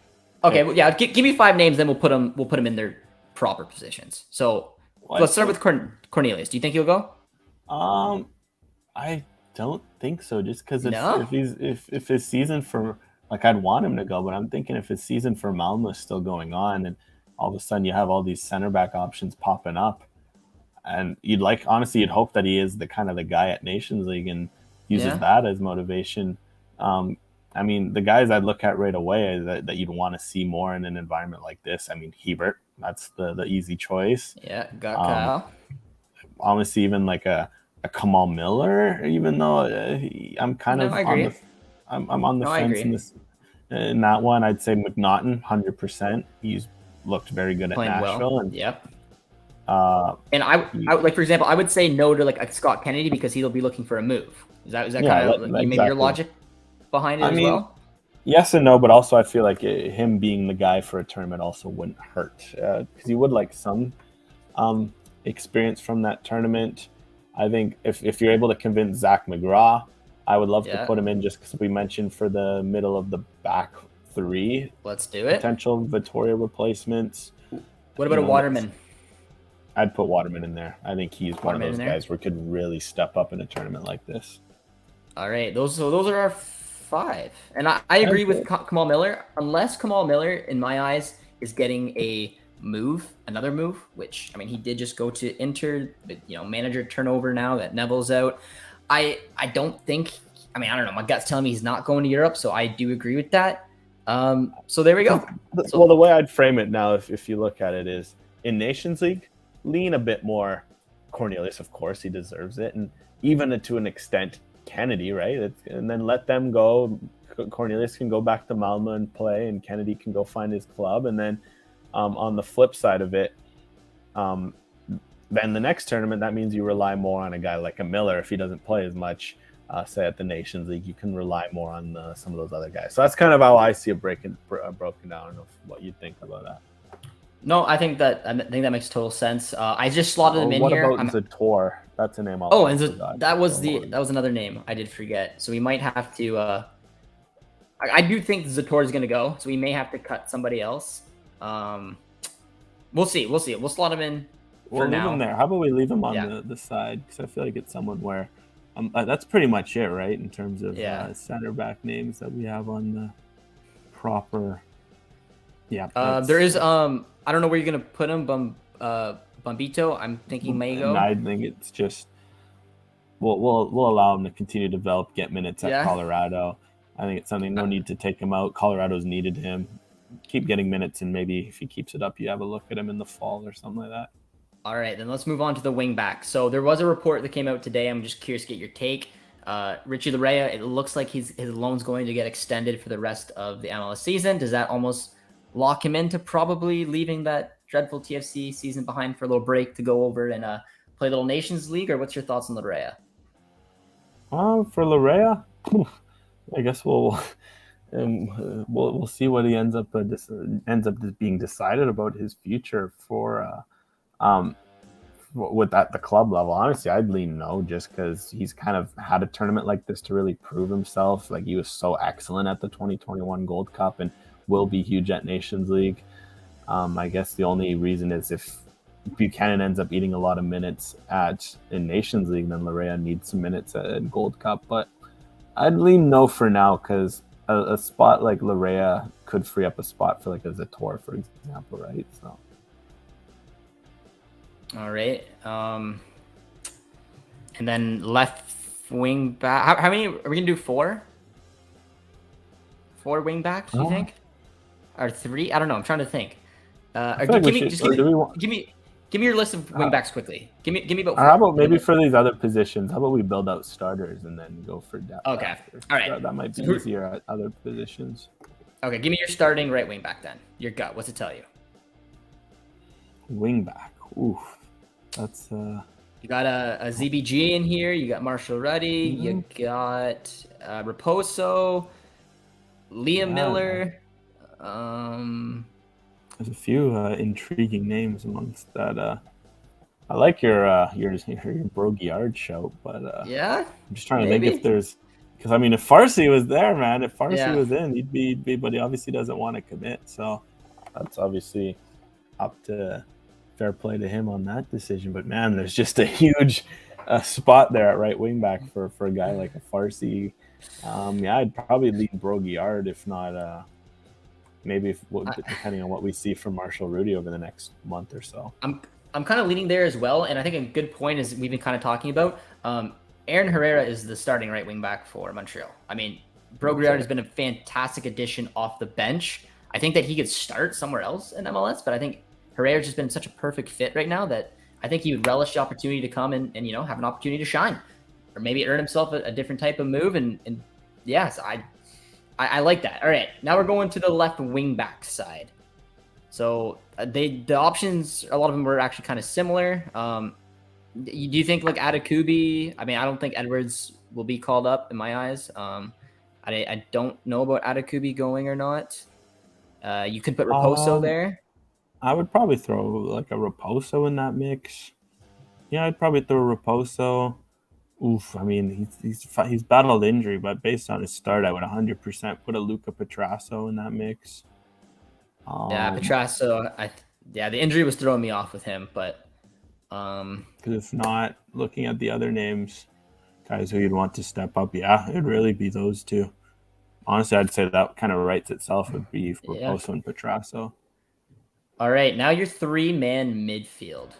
Okay, well, yeah, give me 5 names, then we'll put them in their proper positions. So let's start with Cornelius. Do you think he'll go? I don't think so. Just because if his season for, like, I'd want him to go, but I'm thinking if his season for Malmo is still going on, and all of a sudden you have all these center back options popping up, and you'd hope that he is the kind of the guy at Nations League and uses that as motivation. I mean, the guys I'd look at right away that you'd want to see more in an environment like this. I mean, Hebert, that's the easy choice. Yeah, got Kyle. Honestly, even like a Kamal Miller, even though I'm kind of on the fence in that one. I'd say McNaughton, 100%. He's looked very good at Nashville. Well. And I like, for example, I would say no to like a Scott Kennedy because he'll be looking for a move. Is that kind of maybe your logic behind it as well? Yes and no, but also I feel like him being the guy for a tournament also wouldn't hurt because he would like some experience from that tournament. I think if you're able to convince Zach McGraw, I would love to put him in just because we mentioned for the middle of the back 3. Let's do it. Potential Vittoria replacements. What about a Waterman? I'd put Waterman in there. I think he's one of those guys where could really step up in a tournament like this. All right, those are our 5. And I agree with Kamal Miller. Unless Kamal Miller, in my eyes, is getting another move, which, I mean, he did just go to Inter, but, manager turnover now that Neville's out. I don't think, I don't know, my gut's telling me he's not going to Europe, so I do agree with that. So there we go. Well, the way I'd frame it now, if you look at it, is in Nations League, lean a bit more Cornelius, of course, he deserves it, and even to an extent, Kennedy, right? And then let them go. Cornelius can go back to Malmo and play, and Kennedy can go find his club. And then on the flip side of it, then the next tournament, that means you rely more on a guy like a Miller. If he doesn't play as much, say at the Nations League, you can rely more on some of those other guys. So that's kind of how I see it broken down. I don't know what you think about that. No, I think that makes total sense. I just slotted them in here. What about Zator? That's a name. That was another name I did forget. So we might have to. I do think Zator is going to go, so we may have to cut somebody else. We'll see. We'll slot him in for now. Leave him there. How about we leave him on the side? Because I feel like it's someone where that's pretty much it, right? In terms of center back names that we have on the proper. Yeah. There is I don't know where you're gonna put him. Bumbito, I'm thinking may go. I think it's just we'll allow him to continue to develop, get minutes at Colorado. I think it's something, no need to take him out. Colorado's needed him. Keep getting minutes, and maybe if he keeps it up, you have a look at him in the fall or something like that. All right, then let's move on to the wing back. So there was a report that came out today. I'm just curious to get your take. Richie Larea, it looks like his loan's going to get extended for the rest of the MLS season. Does that almost lock him into probably leaving that dreadful TFC season behind for a little break to go over and play a little Nations League? Or what's your thoughts on Larea? For Larea, I guess we'll see what he ends up being decided about his future for with the club level. Honestly, I'd lean no, just because he's kind of had a tournament like this to really prove himself. Like, he was so excellent at the 2021 Gold Cup and will be huge at Nations League. I guess the only reason is if Buchanan ends up eating a lot of minutes in Nations League, then Larea needs some minutes at Gold Cup. But I'd lean no for now, because a spot like Larea could free up a spot for like a Zator, for example, right? So. All right. And then left wing back. How many are we gonna do? 4? 4 wing backs, you think? Or 3? I don't know. I'm trying to think. Give me your list of wing backs quickly. Give me about 4. How about maybe for these other positions? How about we build out starters and then go for depth? Okay. After? All right. That might be easier at other positions. Okay. Give me your starting right wing back then. Your gut. What's it tell you? Wing back. Oof. That's You got a ZBG in here. You got Marshall Ruddy. You got Raposo, Liam Miller. There's a few intriguing names amongst that. I like your Broguiard shout, but yeah, I'm just trying to think if there's, because I mean, if Farsi was there, man, if Farsi was in, he'd be, but he obviously doesn't want to commit, so that's obviously up to fair play to him on that decision. But man, there's just a huge spot there at right wing back for a guy like a Farsi. I'd probably lean Broguiard, if not. Maybe depending on what we see from Marshall Rudy over the next month or so. I'm kind of leaning there as well, and I think a good point is we've been kind of talking about. Aaron Herrera is the starting right wing back for Montreal. I mean, Broguiard has been a fantastic addition off the bench. I think that he could start somewhere else in MLS, but I think Herrera's just been such a perfect fit right now that I think he would relish the opportunity to come and have an opportunity to shine, or maybe earn himself a different type of move. And yes, I like that. All right, now we're going to the left wing back side. So the options, a lot of them were actually kind of similar. Do you think like Adekubi? I mean, I don't think Edwards will be called up in my eyes. I don't know about Adekubi going or not. You could put Raposo there. I would probably throw like a Raposo in that mix. Yeah, I'd probably throw Raposo. Oof, I mean, he's battled injury, but based on his start, I would 100% put a Luca Petrasso in that mix. Petrasso. The injury was throwing me off with him, but because if not, looking at the other names, guys who you'd want to step up, it'd really be those two. Honestly, I'd say that kind of writes itself. Would be Raposo and Petrasso. All right, now your 3-man midfield.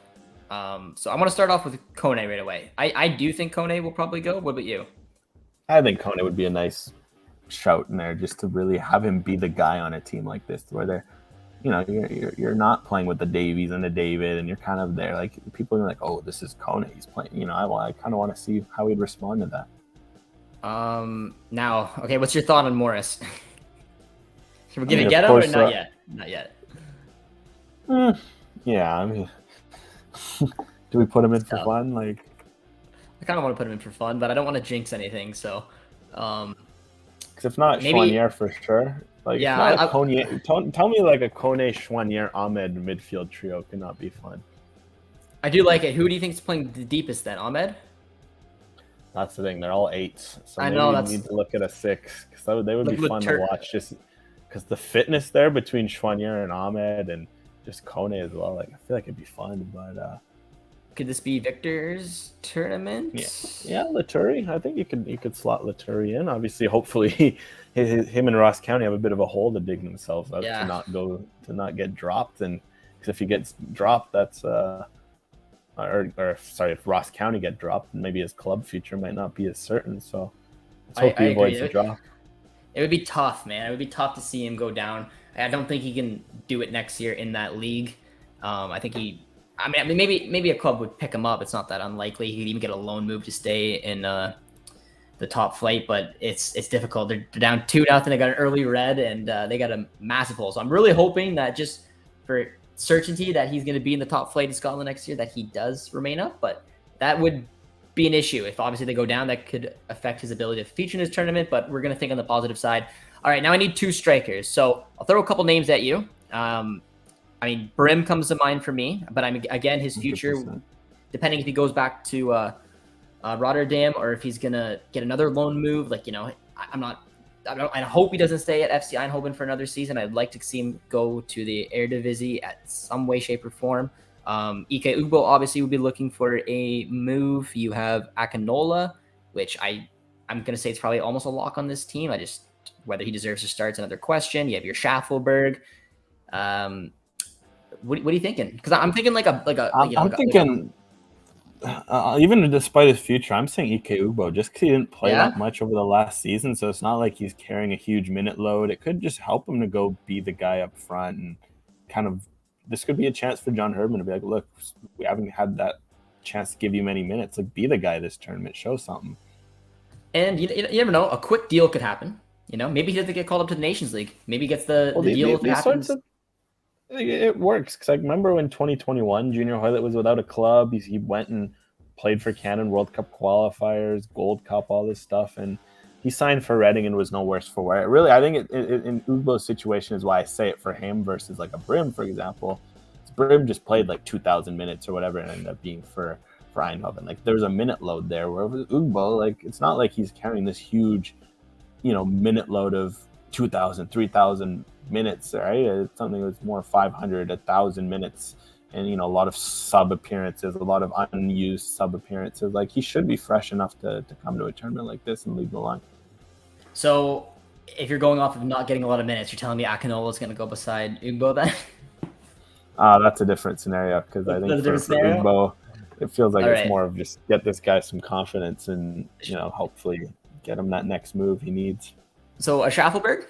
So I want to start off with Kone right away. I do think Kone will probably go. What about you? I think Kone would be a nice shout in there, just to really have him be the guy on a team like this, where they're, you're not playing with the Davies and the David, and you're kind of there. Like, people are like, oh, this is Kone. He's playing. I kind of want to see how he'd respond to that. Now, okay, what's your thought on Morris? Should we get him or not yet? Not yet. Yeah, I mean, do we put him in for fun? Like, I kind of want to put him in for fun, but I don't want to jinx anything. So, because if not, Chouanier for sure. Like, tell me like a Kone, Chouanier, Ahmed midfield trio cannot be fun. I do like it. Who do you think is playing the deepest then? Ahmed? That's the thing. They're all 8s. So I know we need to look at a 6, because they would be fun to watch, just because the fitness there between Chouanier and Ahmed and just Kone as well. Like, I feel like it'd be fun, but could this be Victor's tournament? Yeah, Laturi. I think you could slot Laturi in. Obviously, hopefully, him and Ross County have a bit of a hole to dig themselves out to not get dropped. And because if he gets dropped, that's if Ross County get dropped, maybe his club future might not be as certain. So let's hope he avoids the drop. It would be tough, man. It would be tough to see him go down. I don't think he can do it next year in that league. I think maybe a club would pick him up. It's not that unlikely. He could even get a loan move to stay in the top flight, but it's difficult. They're down 2-0. They got an early red, and they got a massive hole. So I'm really hoping that just for certainty that he's going to be in the top flight in Scotland next year, that he does remain up. But that would be an issue if obviously they go down. That could affect his ability to feature in his tournament. But we're going to think on the positive side. All right, now I need 2 strikers. So I'll throw a couple names at you. I mean, Brim comes to mind for me, but again, his future, 100%. Depending if he goes back to Rotterdam or if he's gonna get another loan move. Like, I hope he doesn't stay at FC Eindhoven for another season. I'd like to see him go to the Eredivisie at some way, shape, or form. Ike Ugbo obviously would be looking for a move. You have Akinola, which I'm gonna say it's probably almost a lock on this team. Whether he deserves to start is another question. You have your Schaffelberg. What are you thinking? Because I'm thinking even despite his future, I'm saying Ike Ugbo just because he didn't play that much over the last season, so it's not like he's carrying a huge minute load. It could just help him to go be the guy up front, and kind of this could be a chance for John Herdman to be like, look, we haven't had that chance to give you many minutes. Like, be the guy this tournament, show something. And you never know, a quick deal could happen. Maybe he doesn't get called up to the Nations League. Maybe he gets the deal if it happens. It works because I remember when 2021 Junior Hoylett was without a club. He went and played for Canada World Cup qualifiers, Gold Cup, all this stuff, and he signed for Reading and was no worse for wear. Really, I think in Ugbo's situation is why I say it for him versus like a Brim, for example. Brim just played like 2,000 minutes or whatever and ended up being for Eindhoven. Like, there's a minute load there. Where with Ugbo, like, it's not like he's carrying this huge, minute load of 2,000, 3,000 minutes, right? It's something that's more 500, 1,000 minutes, and a lot of sub appearances, a lot of unused sub appearances. Like, he should be fresh enough to come to a tournament like this and lead the line. So, if you're going off of not getting a lot of minutes, you're telling me Akinola is going to go beside Ugbo then? That's a different scenario because I think for Ugbo, it feels like it's more of just get this guy some confidence and hopefully get him that next move he needs. So a Schaffelberg,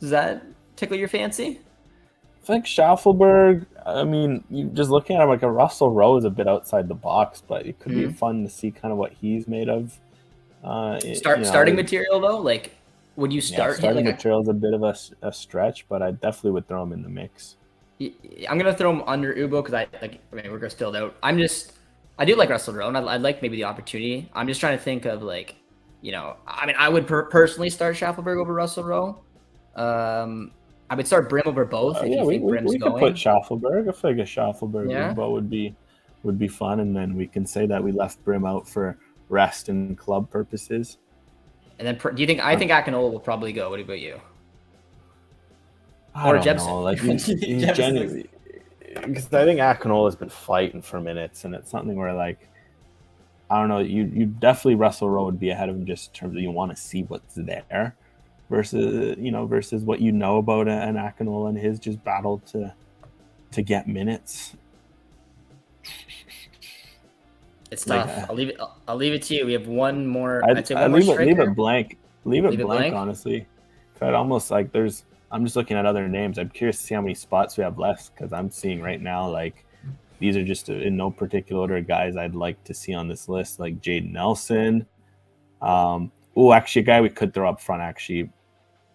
does that tickle your fancy? I think Schaffelberg, I mean, you just looking at him, like a Russell Rowe is a bit outside the box, but it could be fun to see kind of what he's made of. Starting material though, like, would you start? Yeah, starting material is a bit of a stretch, but I definitely would throw him in the mix. I'm gonna throw him under Ugbo because we're gonna still out. I do like Russell Rowe, and I'd like maybe the opportunity. I'm just trying to think of I would personally start Schaffelberg over Russell Rowe. I would start Brim over both. We could put Schaffelberg. I feel like a Schaffelberg Ugbo would be fun, and then we can say that we left Brim out for rest and club purposes. And then do you think? I think Akinola will probably go. What about you? Or Jebbison. Like, genuinely, because I think Akinola has been fighting for minutes, and it's something where, like, I don't know, you definitely Russell Rowe would be ahead of him just in terms of you want to see what's there versus what about an Akinola and his just battle to get minutes. It's tough. I'll leave it to you. We have one more. Leave it blank. Leave it blank, honestly. I'd almost like I'm just looking at other names. I'm curious to see how many spots we have left because I'm seeing right now, like, these are just in no particular order guys I'd like to see on this list, like Jaden Nelson. Actually, a guy we could throw up front, actually,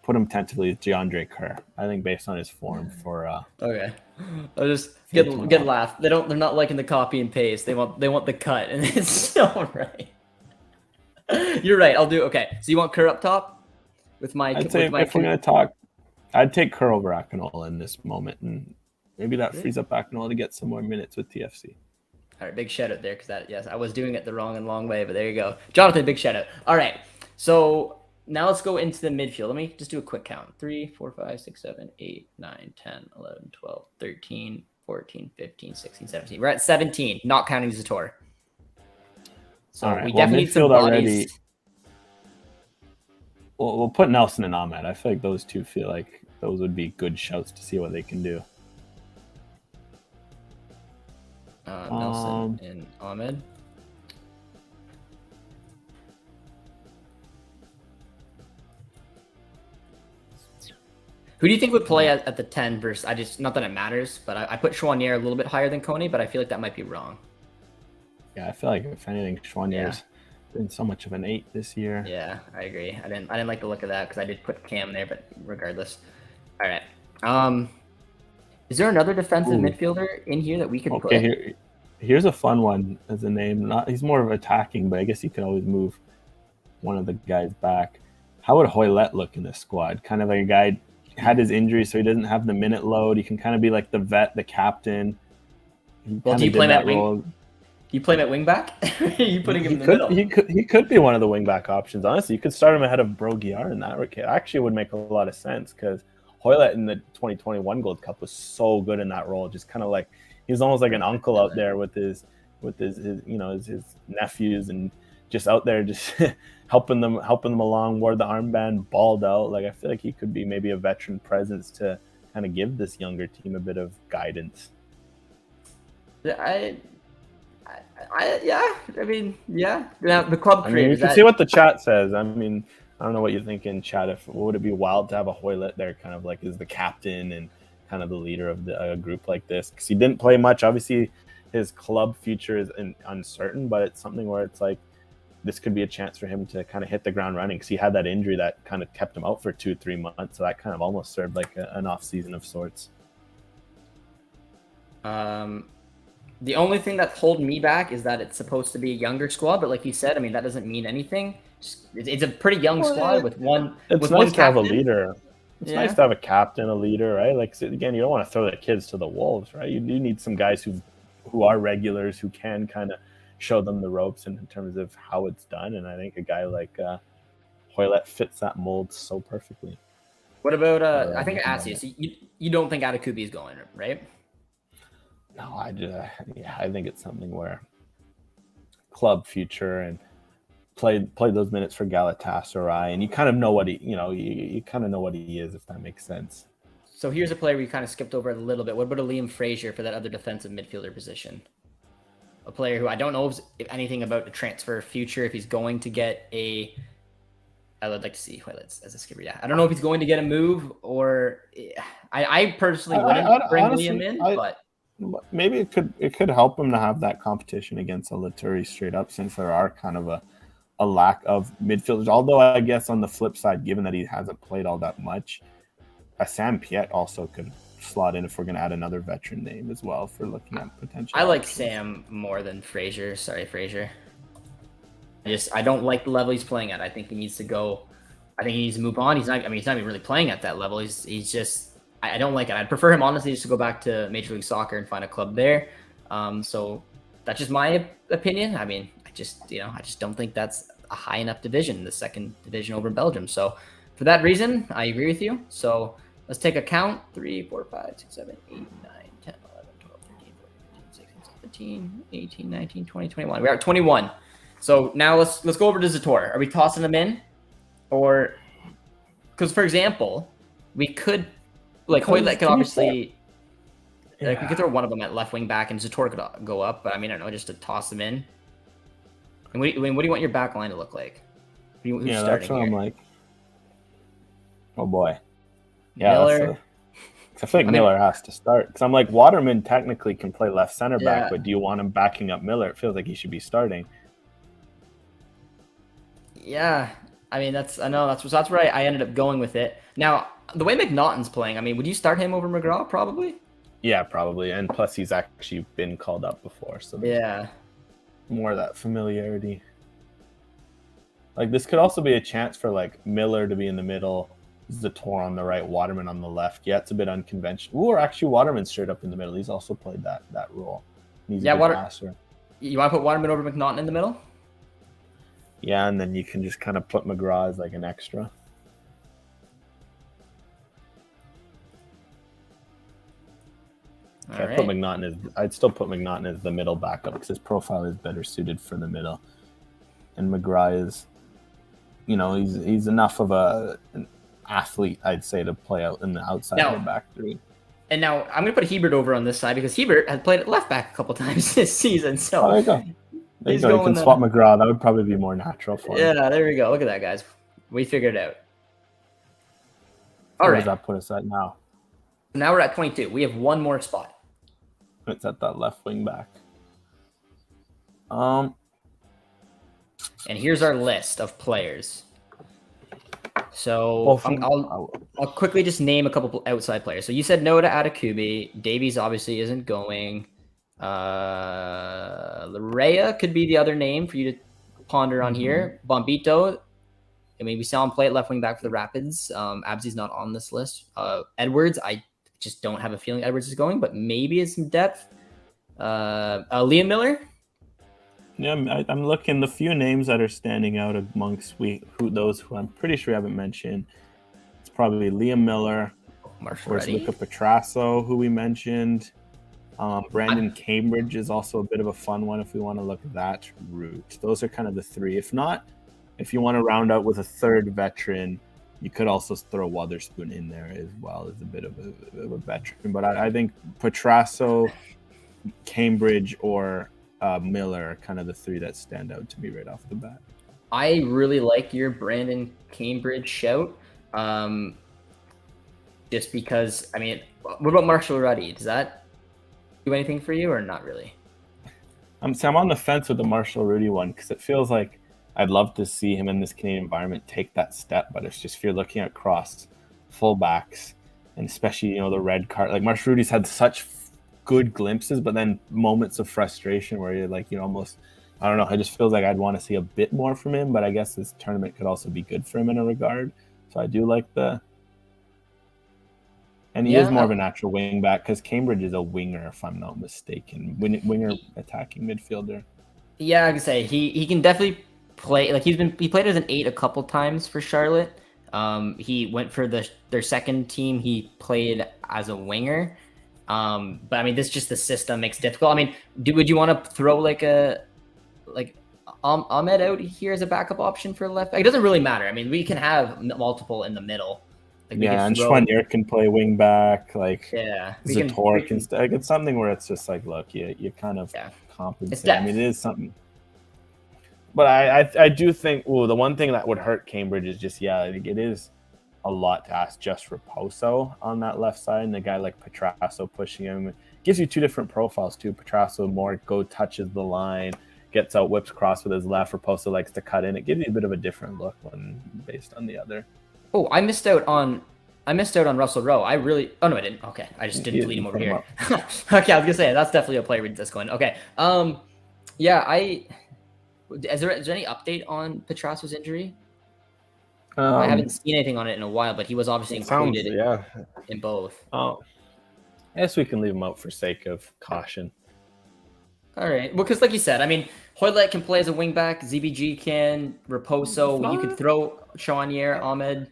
put him tentatively, is DeAndre Kerr. I think based on his form for. Okay, I'll just get laughed. They're not liking the copy and paste. They want the cut, and it's so right. You're right. I'll do okay. So you want Kerr up top with my? I'd say if we're gonna talk, I'd take Kerr over Akinola in this moment, and maybe that frees up Akinola to get some more minutes with TFC. All right, big shout out there because I was doing it the wrong and long way, but there you go, Jonathan. Big shout out. All right, so now let's go into the midfield. Let me just do a quick count: 3, 4, 5, 6, 7, 8, 9, 10, 11, 12, 13, 14, 15, 16, 17. We're at 17, not counting Zator. So we definitely need some bodies. We'll put Nelson and Ahmed. I feel like those two feel like those would be good shouts to see what they can do. Nelson and Ahmed. Who do you think would play at the 10 versus, not that it matters, but I put Chouanier a little bit higher than Coney, but I feel like that might be wrong. Yeah, I feel like if anything, Chouanier's been so much of an 8 this year. Yeah, I agree. I didn't like the look of that because I did put Cam there, but regardless. All right. Is there another defensive midfielder in here that we could put? Here's a fun one as a name. He's more of attacking, but I guess you could always move one of the guys back. How would Hoylett look in this squad? Kind of like a guy had his injury, so he doesn't have the minute load. He can kind of be like the vet, the captain. Well, do you play him at wing? Do you play him at wing back? Or are you putting him in the middle? He could be one of the wing back options. Honestly, you could start him ahead of Brogier in that. It actually would make a lot of sense because Hoylett in the 2021 Gold Cup was so good in that role. Just kind of like he was almost like an uncle out there with his nephews and just out there just helping them along. Wore the armband, balled out. Like I feel like he could be maybe a veteran presence to kind of give this younger team a bit of guidance. Yeah, the club creator. You can see what the chat says. I mean, I don't know what you think in chat. Would it be wild to have a Hoylett there, kind of like as the captain and kind of the leader of the group like this? Because he didn't play much. Obviously, his club future is uncertain, but it's something where it's like this could be a chance for him to kind of hit the ground running because he had that injury that kind of kept him out for 2-3 months. So that kind of almost served like an off season of sorts. The only thing that's holding me back is that it's supposed to be a younger squad, but like you said, I mean that doesn't mean anything. It's a pretty young squad with one. It's nice to have a leader. It's nice to have a captain, a leader, right? Like again, you don't want to throw the kids to the wolves, right? You do need some guys who are regulars who can kind of show them the ropes in terms of how it's done. And I think a guy like Hoylett fits that mold so perfectly. What about I think I asked you. So you don't think Adekubi is going, right? No, I think it's something where club future and played those minutes for Galatasaray, and you kind of know what you kind of know what he is, if that makes sense. So here's a player we kind of skipped over a little bit. What about a Liam Fraser for that other defensive midfielder position? A player who I don't know if anything about the transfer future, if he's going to get a. I would like to see Hoylett as a skipper. Yeah, I don't know if he's going to get a move or. I personally wouldn't bring honestly, Liam in, but. Maybe it could help him to have that competition against a Laturi straight up, since there are kind of a lack of midfielders. Although I guess on the flip side, given that he hasn't played all that much, a Sam Piet also could slot in if we're going to add another veteran name as well for looking at potential. I like Sam more than Fraser. Sorry, Fraser. I don't like the level he's playing at. I think he needs to go. I think he needs to move on. He's not even really playing at that level. He's just. I don't like it. I'd prefer him honestly just to go back to Major League Soccer and find a club there. So that's just my opinion. I mean, I just don't think that's a high enough division, the second division over Belgium. So for that reason, I agree with you. So let's take a count. 3, 4, 5, 6, 7, 8, 9, 10, 11, 12, 13, 14, 15, 16, 17, 18, 19, 20, 21. We're at 21. So now let's go over to Zator. Are we tossing him in? Or because, for example, we could like Hoylett could obviously like we could throw one of them at left wing back and Zator could go up, but I mean I don't know, just to toss them in. And what do you want your back line to look like? Who's that's what here? I'm like. Oh boy. Yeah, Miller. I think Miller has to start because I'm like Waterman technically can play left center back, but do you want him backing up Miller? It feels like he should be starting. Yeah, I mean that's where I ended up going with it. Now the way McNaughton's playing, I mean, would you start him over McGraw probably? Yeah, probably, and plus he's actually been called up before, so more of that familiarity. Like this could also be a chance for like Miller to be in the middle, Zator on the right, Waterman on the left. Yeah, it's a bit unconventional. Or actually Waterman straight up in the middle. He's also played that role. He's a good passer. You want to put Waterman over McNaughton in the middle? Yeah, and then you can just kind of put McGraw as like an extra. I'd still put McNaughton as the middle backup because his profile is better suited for the middle. And McGraw is, he's enough of an athlete, I'd say, to play out in the outside of the back three. And now I'm going to put Hebert over on this side because Hebert has played at left back a couple times this season. So there you go. You can swap McGraw. That would probably be more natural for him. Yeah, there we go. Look at that, guys. We figured it out. All right. Where does that put us at now? Now we're at 22. We have one more spot. It's at that left wing back. And here's our list of players. So Well, I'll quickly just name a couple outside players. So you said no to Atakubi. Davies obviously isn't going. Larea could be the other name for you to ponder on here. Bombito. I mean, we saw him play at left wing back for the Rapids. Abzi's not on this list. Edwards, I just don't have a feeling Edwards is going, but maybe it's some depth. Liam Miller. Yeah, I'm looking the few names that are standing out amongst those who I'm pretty sure I haven't mentioned. It's probably Liam Miller, of course, Luca Petrasso, who we mentioned. Brandon Cambridge is also a bit of a fun one if we want to look at that route. Those are kind of the three. If not, if you want to round out with a third veteran, you could also throw Wotherspoon in there as well as a bit of a veteran. But I think Petrasso, Cambridge, or Miller are kind of the three that stand out to me right off the bat. I really like your Brandon Cambridge shout. Just because, I mean, what about Marshall Ruddy? Does that do anything for you or not really? I'm on the fence with the Marshall Rudy one because it feels like I'd love to see him in this Canadian environment take that step, but it's just if you're looking across fullbacks and especially the red card, like Marshall Rudy's had such good glimpses, but then moments of frustration where you're like almost, I don't know, it just feels like I'd want to see a bit more from him, but I guess this tournament could also be good for him in a regard. So I do like and he is more of a natural wing back because Cambridge is a winger, if I'm not mistaken. Winger attacking midfielder. Yeah, I can say he can definitely play. Like he played as an 8 a couple times for Charlotte. He went for their second team. He played as a winger. But I mean, this just the system makes it difficult. I mean, would you want to throw like Ahmed out here as a backup option for left back? It doesn't really matter. I mean, we can have multiple in the middle. And Schwanier can play wing back. Zator can stay. It's something where it's just like, look, you kind of compensate. I mean, it is something. But I do think, the one thing that would hurt Cambridge is just, I think it is a lot to ask just Raposo on that left side, and a guy like Petrasso pushing him. It gives you two different profiles too. Petrasso more touches the line, gets out, whips across with his left. Raposo likes to cut in. It gives you a bit of a different look when based on the other. Oh, I missed out on Russell Rowe. I didn't. Okay, I just didn't delete him over here. Okay, I was gonna say that's definitely a player with this going. Okay, Is there any update on Petrasso's injury? I haven't seen anything on it in a while, but he was obviously included in both. Oh, I guess we can leave him out for sake of caution. All right. Well, because like you said, I mean, Hoylett can play as a wingback. ZBG can. Raposo. You could throw Chauanier, Ahmed.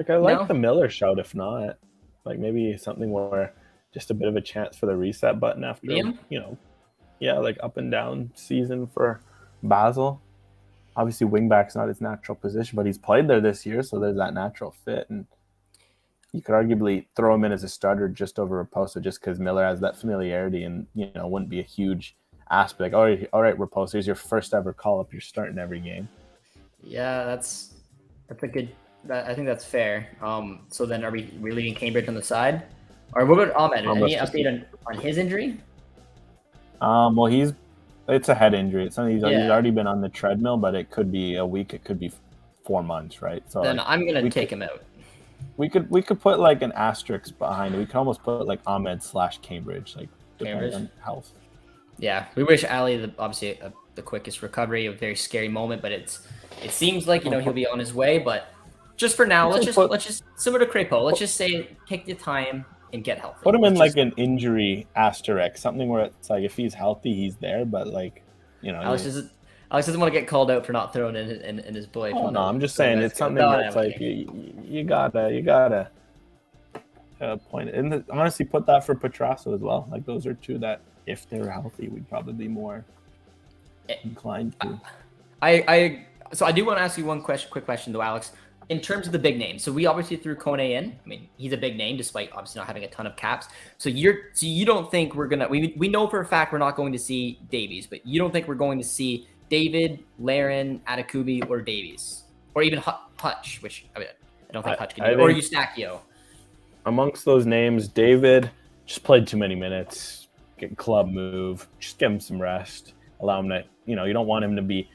I like the Miller shout. If not, maybe something where just a bit of a chance for the reset button after up and down season for Basel. Obviously, wingback's not his natural position, but he's played there this year, so there's that natural fit. And you could arguably throw him in as a starter just over Raposo, just because Miller has that familiarity and wouldn't be a huge aspect. All right, Raposo, here's your first ever call up. You're starting every game. Yeah, that's a good. I think that's fair. So then, are we leaving Cambridge on the side, or what about Ahmed? Any update on his injury? Well, it's a head injury. It's something he's already been on the treadmill, but it could be a week. It could be 4 months, right? So then I'm gonna take him out. We could put an asterisk behind it. We could almost put Ahmed/Cambridge, depending on health. Yeah, we wish Ali obviously the quickest recovery. A very scary moment, but it seems like he'll be on his way. But just for now, let's just similar to Crepeau. Let's just say take the time and get healthy. Put him in an injury asterisk, something where it's if he's healthy, he's there. But Alex doesn't want to get called out for not throwing in his boy. Oh no, I'm just saying it's something that's you gotta point it. And honestly, put that for Petrasso as well. Those are two that if they're healthy, we'd probably be more inclined to. So I do want to ask you one quick question though, Alex. In terms of the big names, so we obviously threw Kone in. I mean, he's a big name despite obviously not having a ton of caps. So you don't think we're gonna? We know for a fact we're not going to see Davies, but you don't think we're going to see David, Laren, Atakubi, or Davies, or even Hutch? Which I don't think Hutch can do, or Eustachio. Amongst those names, David just played too many minutes. Get club move. Just give him some rest. Allow him to. You don't want him to be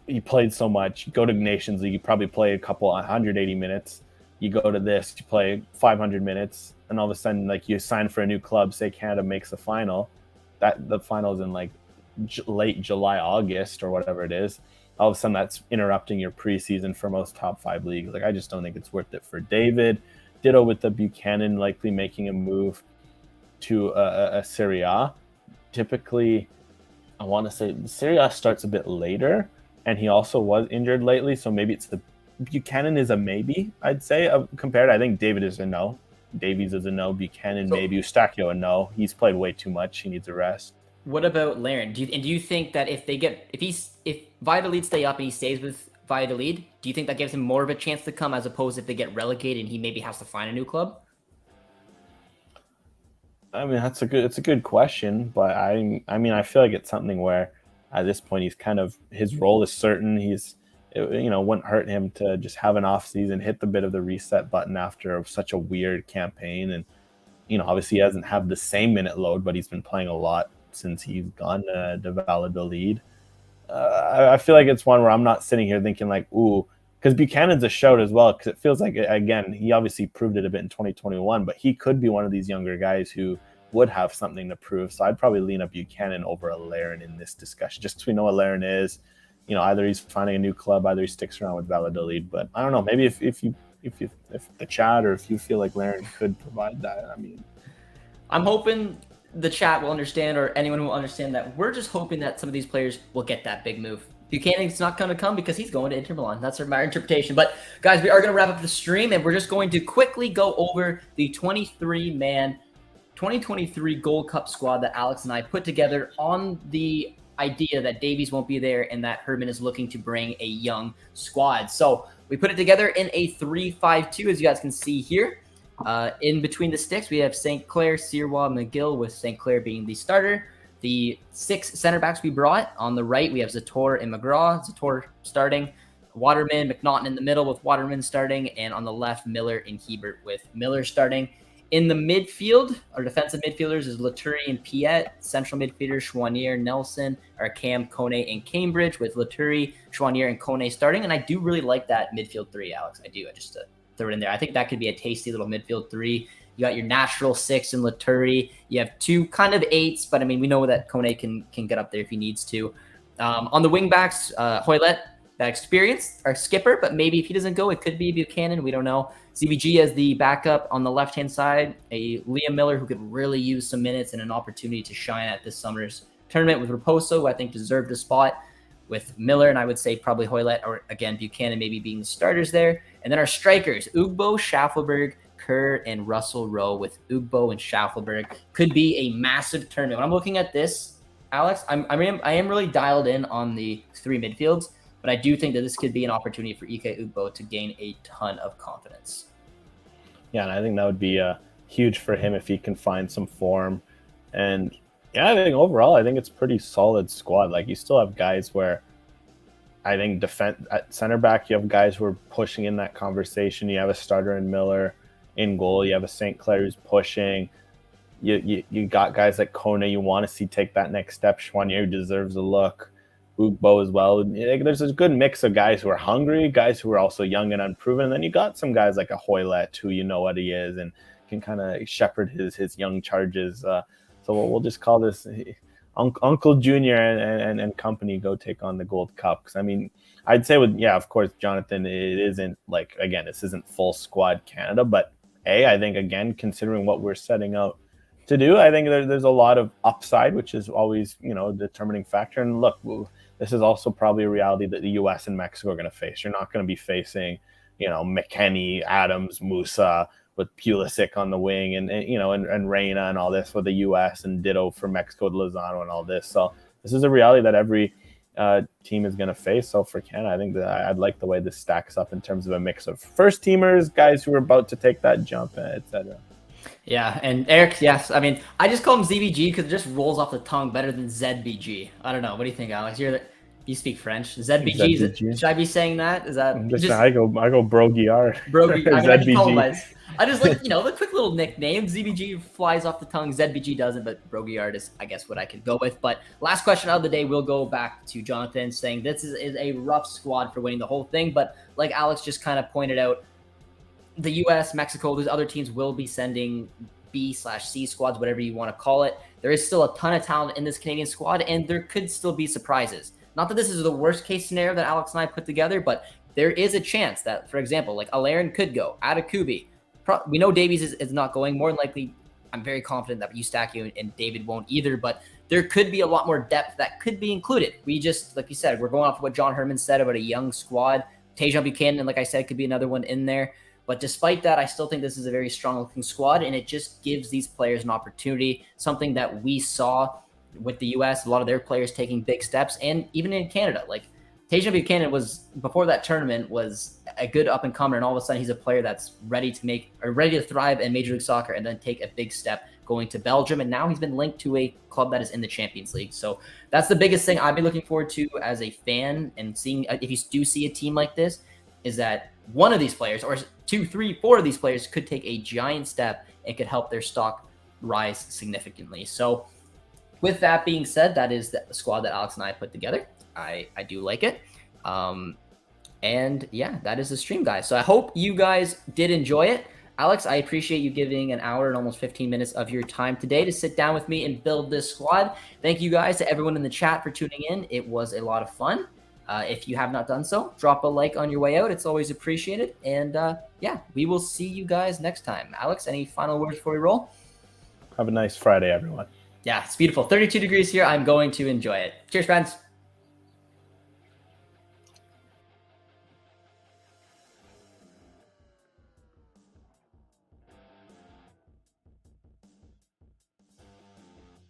he played so much. You go to Nations League, you probably play a couple 180 minutes. You go to this, you play 500 minutes, and all of a sudden, like, you sign for a new club. Say Canada makes the final, that the final's in like late July, August, or whatever it is. All of a sudden, that's interrupting your preseason for most top 5 leagues. Like, I just don't think it's worth it for David. Ditto with the Buchanan likely making a move to a Serie A. Typically, I want to say Serie A starts a bit later, and he also was injured lately, so maybe it's the Buchanan is a maybe, I'd say, compared. I think David is a no. Davies is a no. Buchanan maybe. Eustachio a no. He's played way too much. He needs a rest. What about Laren? Do you think that if Valladolid stay up and he stays with Valladolid, do you think that gives him more of a chance to come as opposed if they get relegated and he maybe has to find a new club? I mean, it's a good question, but I feel like it's something where at this point he's kind of, his role is certain. Wouldn't hurt him to just have an off season, hit the bit of the reset button after such a weird campaign. And, obviously he doesn't have the same minute load, but he's been playing a lot since he's gone to Valladolid. I feel like it's one where I'm not sitting here thinking like, ooh, because Buchanan's a shout as well, because it feels like, again, he obviously proved it a bit in 2021, but he could be one of these younger guys who would have something to prove. So I'd probably lean up Buchanan over a Laren in this discussion, just because we know what Laren is. Either he's finding a new club, either he sticks around with Valladolid. But I don't know, maybe if the chat, or if you feel like Laren could provide that, I mean, I'm hoping the chat will understand, or anyone will understand, that we're just hoping that some of these players will get that big move. Buchanan's not going to come because he's going to Inter Milan. That's my interpretation. But guys, we are going to wrap up the stream, and we're just going to quickly go over the 23-man 2023 Gold Cup squad that Alex and I put together on the idea that Davies won't be there and that Herman is looking to bring a young squad. So we put it together in a 3-5-2, as you guys can see here. In between the sticks, we have St. Clair, Sirois, McGill, with St. Clair being the starter. The 6 center backs we brought, on the right, we have Zator and McGraw. Zator starting, Waterman, McNaughton in the middle with Waterman starting, and on the left, Miller and Hebert with Miller starting. In the midfield, our defensive midfielders is Laturi and Piet. Central midfielders, Chouanier, Nelson, are Cam, Kone, and Cambridge, with Laturi, Chouanier, and Kone starting. And I do really like that midfield 3, Alex. I do. Just to throw it in there, I think that could be a tasty little midfield 3. You got your natural 6 in Laturi. You have 2 kind of 8s, but I mean, we know that Kone can get up there if he needs to. On the wing backs, Hoylett, that experience, our skipper, but maybe if he doesn't go, it could be Buchanan. We don't know. CBG as the backup on the left-hand side, a Liam Miller who could really use some minutes and an opportunity to shine at this summer's tournament, with Raposo, who I think deserved a spot with Miller, and I would say probably Hoylett, or again, Buchanan maybe being the starters there. And then our strikers, Ugbo, Schaffelberg, Kerr, and Russell Rowe, with Ugbo and Schaffelberg. Could be a massive tournament. When I'm looking at this, Alex, I am really dialed in on the 3 midfields, but I do think that this could be an opportunity for Ike Ugbo to gain a ton of confidence. Yeah, and I think that would be huge for him if he can find some form. And yeah, I think overall, I think it's pretty solid squad. Like, you still have guys where I think defense at center back, you have guys who are pushing in that conversation. You have a starter in Miller in goal. You have a St. Clair who's pushing. You got guys like Kone you want to see take that next step. Chouanier deserves a look. Ugbo as well. There's a good mix of guys who are hungry, guys who are also young and unproven. And then you got some guys like a Hoylett who you know what he is and can kind of shepherd his young charges. So we'll just call this Uncle Junior and company go take on the Gold Cup. Because I mean, I'd say of course, Jonathan, it isn't like, again, this isn't full squad Canada, but I think, again, considering what we're setting out to do, I think there's a lot of upside, which is always, a determining factor. And look, this is also probably a reality that the U.S. and Mexico are going to face. You're not going to be facing, McKennie, Adams, Musa, with Pulisic on the wing, and Reyna and all this for the U.S., and ditto for Mexico, Lozano and all this. So this is a reality that every team is going to face. So for Canada, I think that I'd like the way this stacks up in terms of a mix of first teamers, guys who are about to take that jump, etc. Yeah, and Eric, yes. I mean, I just call him ZBG because it just rolls off the tongue better than ZBG. I don't know. What do you think, Alex? You speak French. ZBG. ZBG. Should I be saying that? Is that Just, I go Broguiar. Brogy? I mean, I can call him ZBG. I just like, the quick little nickname. ZBG flies off the tongue. ZBG doesn't, but Broguiard is, I guess, what I could go with. But last question of the day will go back to Jonathan, saying this is a rough squad for winning the whole thing. But like Alex just kind of pointed out, the U.S., Mexico, those other teams will be sending B/C squads, whatever you want to call it. There is still a ton of talent in this Canadian squad, and there could still be surprises. Not that this is the worst case scenario that Alex and I put together, but there is a chance that, for example, like Alarin could go, Atakubi. We know Davies is not going. More than likely, I'm very confident that Eustachio and David won't either, but there could be a lot more depth that could be included. We just, like you said, we're going off of what John Herman said about a young squad. Tajon Buchanan, like I said, could be another one in there. But despite that, I still think this is a very strong-looking squad, and it just gives these players an opportunity, something that we saw with the U.S., a lot of their players taking big steps, and even in Canada. Like, Tajon Buchanan was, before that tournament, was a good up-and-comer, and all of a sudden he's a player that's ready to thrive in Major League Soccer and then take a big step going to Belgium, and now he's been linked to a club that is in the Champions League. So that's the biggest thing I've been looking forward to as a fan, and seeing if you do see a team like this, is that one of these players, or 2, 3, 4 of these players could take a giant step and could help their stock rise significantly. So with that being said, that is the squad that Alex and I put together. I do like it. And yeah, that is the stream, guys. So I hope you guys did enjoy it. Alex, I appreciate you giving an hour and almost 15 minutes of your time today to sit down with me and build this squad. Thank you guys to everyone in the chat for tuning in. It was a lot of fun. If you have not done so, drop a like on your way out. It's always appreciated. And yeah, we will see you guys next time. Alex, any final words before we roll? Have a nice Friday, everyone. Yeah, it's beautiful. 32 degrees here. I'm going to enjoy it. Cheers, friends.